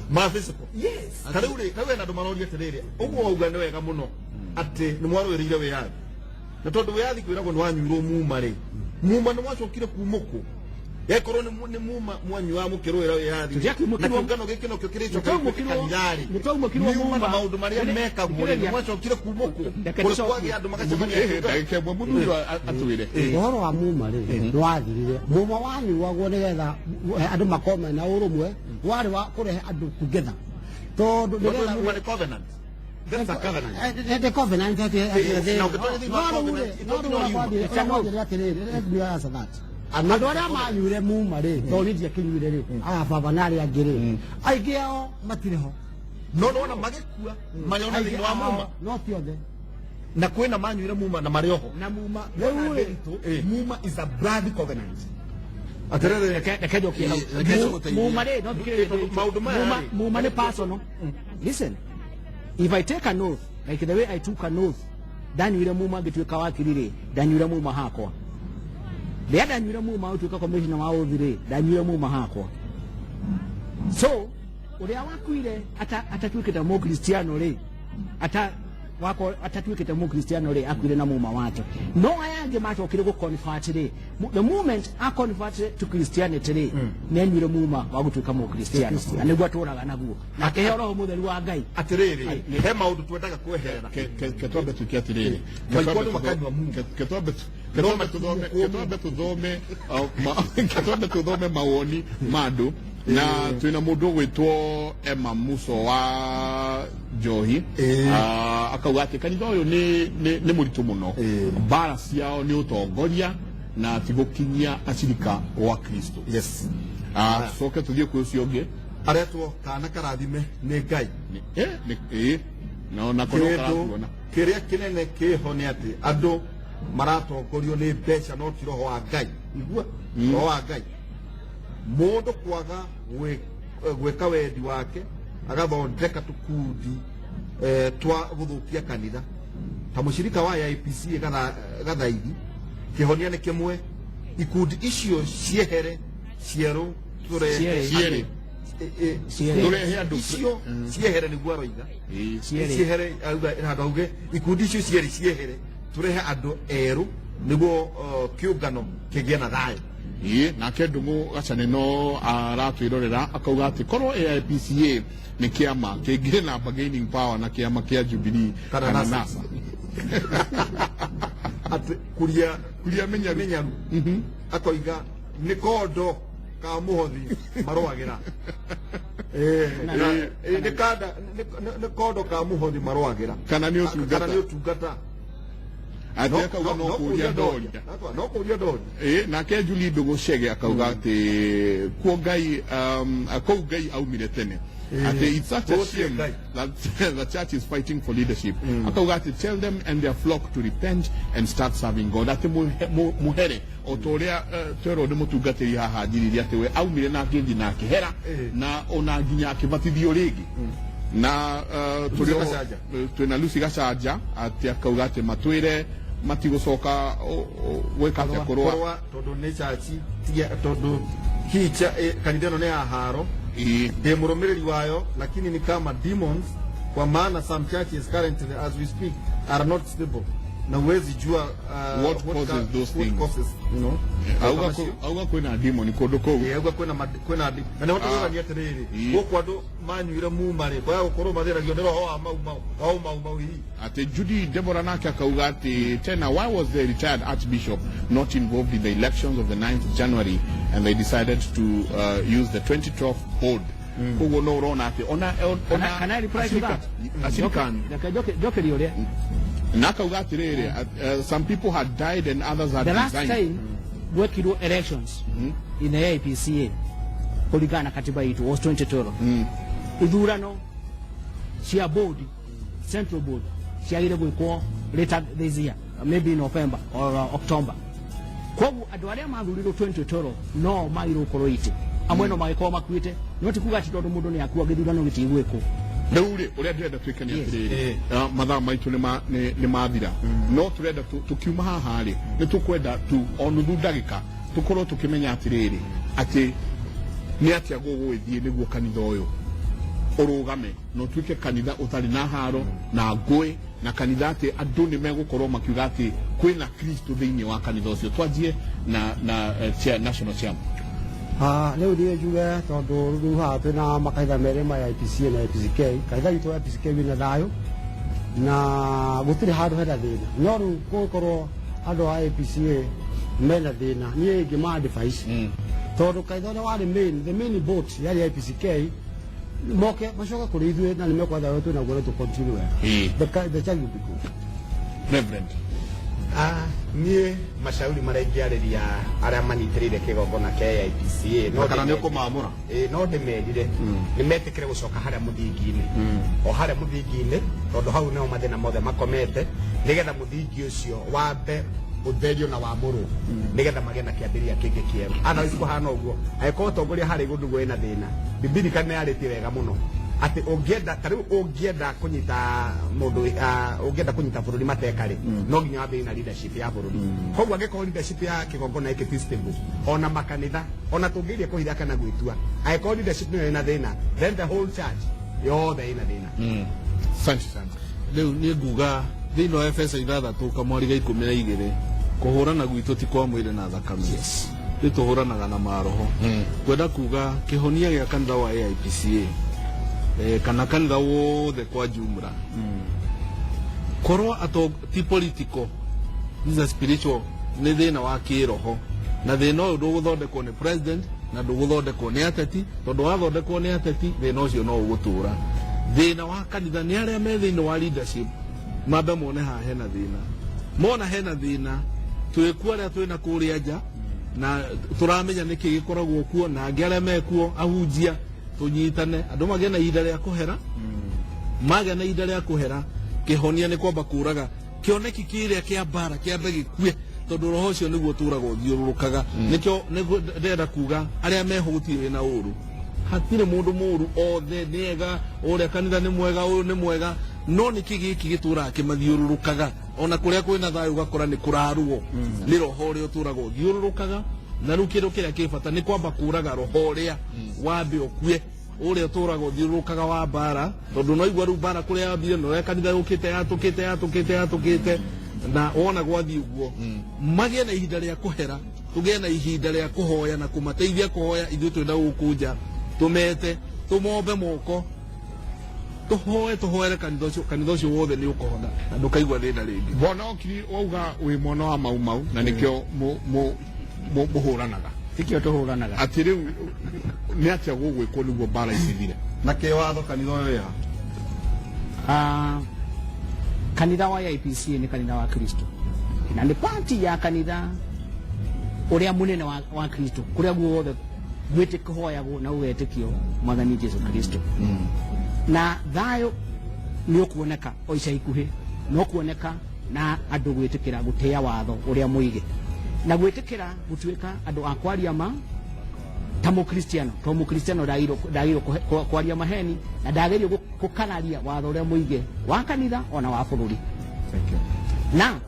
ma physical. Yes. Kariuri nawe na ndumaroria tiriri uguo wauga ni wega muno ati ni mwarwirire wiyathi na tondu wiyathi kwiragwo ni wanyuirwo muma ri muma ni mwacokire kumuku yekorwo ni muma mwanyua mukirwira wiyathi na kungano giki no kikiricho kanithari mutaumukirwo muma na maundu maria mekagwo ni mwacokire kumuku kulikuwagi andu magacemania ndagikebwa mundu atwire uhoro wa muma ri ndwathirire muma wanyuagwo nigetha andu makome na urumwe wari wa kurehe andu together tondu nigetha muma ni covenant. That's a covenant. The covenant that andu aria manyuire muma ri thoririe kinyuire ri aya baba nari angi ri aingi ao matiriho no na magikua mariona thini wa muma no ti othe na kwina manyuire muma na marioho na muma muma is a blood covenant. Aterere kejo kia muma ri no muma ni personal. Listen, if I take an oath like the way I took an oath danyuire muma gitwika wakirire danyuire muma hakwa the danyuire muma utuka commissioner wa oath ri danyuire muma hakwa so uria wakuire atatwikita mo Kristiano ri wako atatwikite mu Kristiano ri akwire na muma wake no ayange macokire go convert ri the moment a convert to Christianity ri nenyire muma wa gutwika mu Kristiano ane gwaturaga naguo na kehoro mutheri wa Ngai atiriri he maundu twendaga kwehera ketwambe tukiatiriri ketwambe tuthome mawoni mandu na twina mundu gwitwo Emma Muso wa Johi akauga ati kanitha uyu ni muritu muno bara ciao ni utongoria na tigukinyia acirika wa Kristo. Yes. Soke tuthie kwi ucio ungi aretwo kana karathime ni Ngai no na kono karathona kiria kinene kiho ni ati andu maratongorio ni mbeca no ti roho wa Ngai igua roho wa Ngai mundu kwaga gwika wendi wake agathondeka tukundi twa guthukia kanitha ta mushirika wa IPC gathaithi kihonia ni kimwe ikundi icio ciehere cieru turehere andu icio ciehere niguo aroiga ciehere auga auge ikundi icio ciehere turehe andu eru niguo kiungano kigie na thayo na Ndungu Gacane no aratwirorera akauga ati korwo AIPCA ni kiama kingire na bargaining power na kiama kia Jubilee kana NASA ati kuria menyaru akoiga ni kondo ka muhothi marwagira ni kada ni kondo ka muhothi marwagira kana ni utungata ateka uga no kuria doria na ke Julie Ndungu Chege akauga ati kuo Ngai aumire tene It's such a shame that the church is fighting for leadership. Akauga ati tell them and their flock to repent and start serving God. Ati muhere otoria twero de mutungatiri haha njiriri ati we aumire na ngendi na kihera na ona nginya akibatithio rigi. Na twina Lucy Gacaja ati akauga ati matwire matigocoka gwika atia korwa tondu ni chachi tondu hicha kanitha no ni aharo de murumiriri wayo lakini ni kama demons kwa maana some churches currently as we speak are not stable na uwezi jua what causes those things, you know auga kwina demon kodo ko auga kwina na watu ni atiriri goko andu manyuire mumare kwa gukoro mathira giondero ho mau hii ati Judy Deborah nake akauga ati tena why was the retired archbishop not involved in the elections of the 9th January and they decided to use the 2012 board kugo no rona ati ona can I reply to that asikan jokeri ole nakauga ati some people had died and others had the resigned. last time working elections in the APCA kulingana katiba yetu was 2012 idurano cia board central board ciagire gwikwo later this year maybe in November or October kwa andu aria mathurirwo 2012 no magirwo koroite amwe no magikoma makuite no tikuga ati tondu mundu ni akua githurano gitigwiko Neure uria ndenda twikane atiriri mathaa maitu ni mathira no turenda tukiuma haha ri ni tukwenda tu onuthu ndagika tukorwo tukimenya atiriri ati ni atia gugwithie niguo kanitha uyu urugame no twike kanitha utari na haro na ngui na kanitha ati andu ni megukorwo makiuga ati kwina Kristo thiini wa kanitha ucio twanjie na national chairman leo ndiye juga tondu riu ha twina makaitha mere ma IPCA na IPCK kaitha itu IPCK wina thayo na gutiri handu hena thina no riu gukorwo andu a IPCA mena thina nie ingi ma advice tondu kaitha ona wari the main boat yari IPCK moke macoka kuri ithue na nimekwa thayo twina guo to continue the church will be good. Reverend nie mashauri maraingiariria aria manyitirire kigongona kia IPCA no kana ni kumamura no ndimerire nimetikire gucoka haria muthingini o haria muthingini tondu hau nao mathina mothe makomete nigetha muthingi ucio wambe utherio na wamuru nigetha magena kiambiria kingi kieru ana iciko hana uguo aiko tongoria hari gundu gwena thina bibili kana yariti wega muno ati ungienda tariu ungienda kunyita mundu ungienda kunyita bururi matekari no nginya wabe na leadership ya bururi kogwa ngeko leadership ya kigongona iki stable ona makanitha ona tungirie kuhitha kana gwitua aiko leadership no ina thina then the whole church yothe ina thina sanchi sana leo ni nguga thino FS ithathatu kamwari ga 12 kuhurana gwitu ti kwa mwire na thakame ni tuhuranaga na maroho kwenda kuga kihonia gya kanitha wa AIPCA kana kanitha wothe kwa jumla korwa ato ti political is a spiritual ni thina wa kiroho na thina uyu nduguthondekwo ni president na nduguthondekwo ni ateti tondu wathondekwo ni ateti thina ucio no ugutura thina wa kanitha ni aria me thina wa leadership mambe mone ha hena thina mona hena thina twikuo aria twina kuria nja na turamenya niki gikoragwo kuo na angiaria mekuo ahunjia tunyitane andu magena ihinda ria kuhera magena ihinda ria kuhera kihonia ni kwamba kuraga kioneki kiria kia bara kiambe gikue tondu roho ucio niguo turagwo thiururukaga nikio ndenda kuga aria mehutie na uru hatire mundu muru othe niega uria kanitha ni mwega uyu ni mwega no niki giki gitura kimathiururukaga ona kuria kwina thayu gakora ni kuraruo ni roho rio turagwo thiururukaga na rukiro kiria kibata ni kwamba kuraga roho ria wambe okue uria turagwo thiururukaga wa bara tondu no igwa ru bara kuria ambire no kanitha yukite yatukite na ona gwathi uguo magie na ihinda ria kuhera tugie na ihinda ria kuhoya na kumateithia kuhoya ithu twenda gukunja tumete tumombe moko tuhoere kanitha ucio wothe ni ukohona na ndukaigwa thina ringi bona okiri wauga wi mwana wa mau na nikio muhuranaga tikio tuhuranaga ati riu ni atia gugwikwo niguo bara icithire na kiwatho kanitha uyu ya kanitha wa IPCA ni kanitha wa Kristo na ni party ya kanitha uria munene wa Kristo kuria guothe gwĩtĩkĩhoyagwo na ũgetĩkio Mwathani Jesu Kristo na thayũ nĩ ũkuoneka o ica ikuhĩ no kuoneka na andũ gwĩtĩkĩra gũtĩa watho ũrĩa mũige na gwĩtĩkĩra gũtuĩka andũ a kwaria ma ta mũkristiano to mũkristiano ndagĩrĩirwo kwaria maheni na ndagĩrĩirwo gũkanaria watho ũrĩa mũige wa kanitha ona wa bũrũri na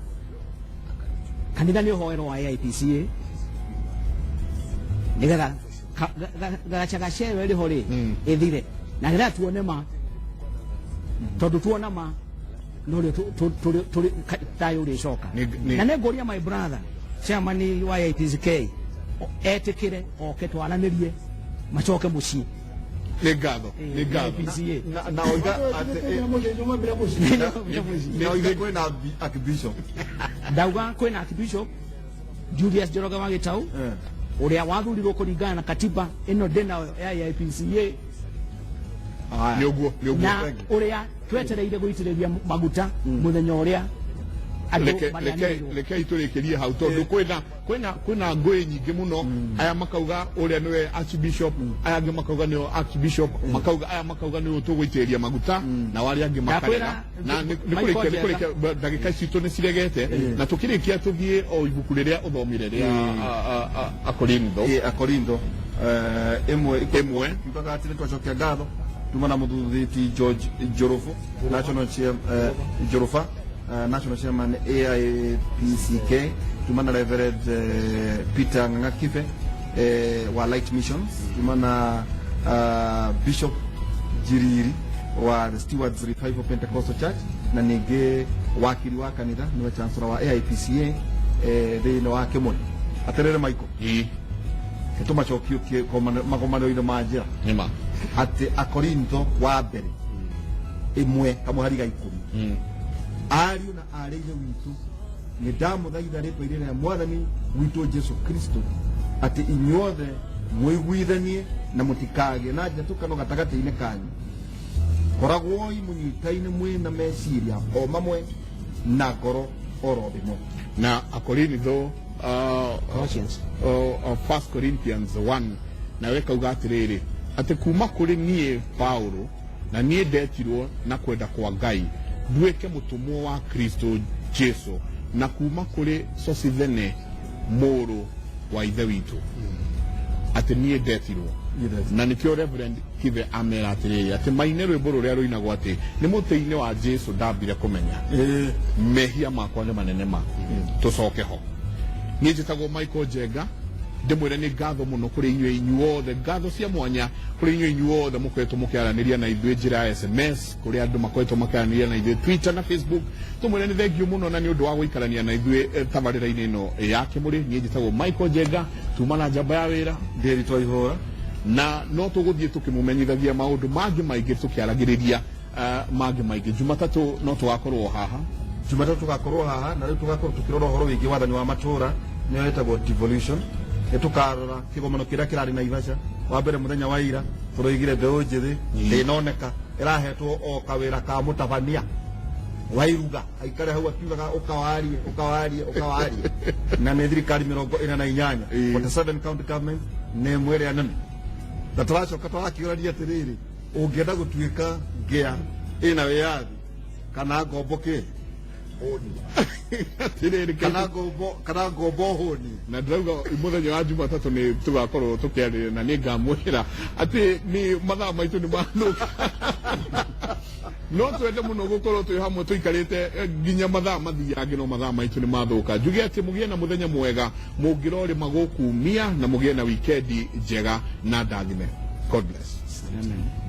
kanitha nĩ ũhoero wa AIPCA nĩgetha gacagaceyo ĩrĩho rĩ ĩthire na rĩrĩa tuone ma tondũ tuona ma no rĩo tayũ ũrĩcoka na nĩ ngũria my brother chairman wa AIPCA etĩkĩre oke twaranĩrie macoke mũciĩ nĩ ngatho na oiga kwĩna archbishop ndauga kwĩna archbishop Julius Njoroge wa Gĩtaũ ũrĩa wathurirwo kũringana na katiba ĩno ndĩnayo ya AIPCA na ũrĩa twetereire gũitĩrĩria maguta mũthenya ũrĩa rekei tũrĩkĩrie hau tondũ kwĩna ngũĩ nyingĩ mũno aya makauga ũrĩa nĩwe archbishop aya angĩ makauga nĩwe archbishop makauga aya makauga nĩwe tũgũitĩrĩria maguta na warĩa angĩ makarega na nĩkũrĩkia ndagĩka citũ nĩ ciregete na tũkĩrĩkia tũthiĩ o ibuku rĩrĩa ũthomire rĩa Akorintho ĩmwe tugaga atĩ nĩtwacokia ngatho tuma na mũthũthĩti George Njorofa National Chairman AIPCK tumana Reverend Peter Ng'ang'a wa Light Missions tumana Bishop Jiriri wa the Stewards Revival Pentecostal Church na ningĩ wakiri wa kanitha niwe chancellor wa AIPCA thĩinĩ wa Kĩmoni aterere Michael tumacokio magomanĩro-inĩ ma njĩra nĩma atĩ Akorintho wa mbere ĩmwe kamũhari ga 10 ariũ na arĩire witũ nĩ ndamũthaitha rĩtwa inene rĩa Mwathani witũ Jesu Kristo atĩ inyuothe mwĩiguithanie na mũtikagĩe na njatũkano gatagatĩ-inĩ kanyu koragwoi mũnyitaine mwĩna meciria o mamwe na ngoro oro ĩmwe na Akorintho 1 Corinthians 1 na wekauga atĩrĩrĩ atĩ kuma kũrĩ niĩ Paulo na niĩ ndetirwo na kwenda kwa Ngai nduĩke mũtũmwo wa Kristo Jesu na kuma kũrĩ Sosithene mũrũ wa ithe witũ atĩ niĩ ndetirwo na nĩkĩo Reverend Kibe amera atĩrĩrĩ atĩ maine rwĩmbo rũrĩa rũinagwo atĩ nĩ mũtĩ-inĩ wa Jesu ndambire kũmenya mehia makwa nĩ manene ma tũcoke ho niĩ njĩtagwo Michael Njenga ndĩmwĩre nĩ ngatho mũno kũrĩ inyuĩ inyuothe ngatho cia mwanya kũrĩ inyuĩ inyuothe mũkoretwo mũkĩaranĩria na ithuĩ njĩra ya SMS kũrĩ andũ makoretwo makĩaranĩria na ithuĩ Twitter na Facebook tũmwĩre nĩ thengio mũno na nĩ ũndũ wa gũikarania na ithuĩ tabarĩra-inĩ ĩno ya Kĩmũrĩ niĩ njĩtagwo Michael Njenga tuma na njamba ya wĩra ndĩritwa ihũra na no tũgũthiĩ tũkĩmũmenyithagia maũndũ mangĩ maingĩ tũkĩaragĩrĩria mangĩ maingĩ Jumatatũ no tũgakorwo haha Jumatatũ tũgakorwo haha na rĩu tũgakorwo tũkĩrora ũhoro wĩgiĩ wathani wa matũũra nĩyo wĩtagwo devolution tukarora kĩgomano kĩrĩa kĩrarĩ Naivasha wa mbere mũthenya wa ira tũroigire mbeũ njĩthĩ ndĩnoneka ĩrahetwo o kawĩra ka mũtabania wairuga aikare hau akiugaga ũkawarie na nĩ thirikari 48 47 county government nĩ mwĩrĩa nene na tũracoka tũrakĩũrania atĩrĩrĩ ũngĩenda gũtuĩka ngĩa ĩna wĩyathi kana ngombo kĩ kana ngombo hũni na ndĩrauga mũthenya wa Jumatatũ nĩ tũgakorwo tũkĩarĩrĩria na nĩ ngamwĩra atĩ nĩ mathaa maitũ nĩ manũka no twende mũno gũkorwo twĩ hamwe tũikarĩte nginya mathaa mathiange no mathaa maitũ nĩ mathũka njuge atĩ mũgĩe na mũthenya mwega mũngĩrorĩma gũkumia na mũgĩe na wikendi njega na ndathime God bless. Amen.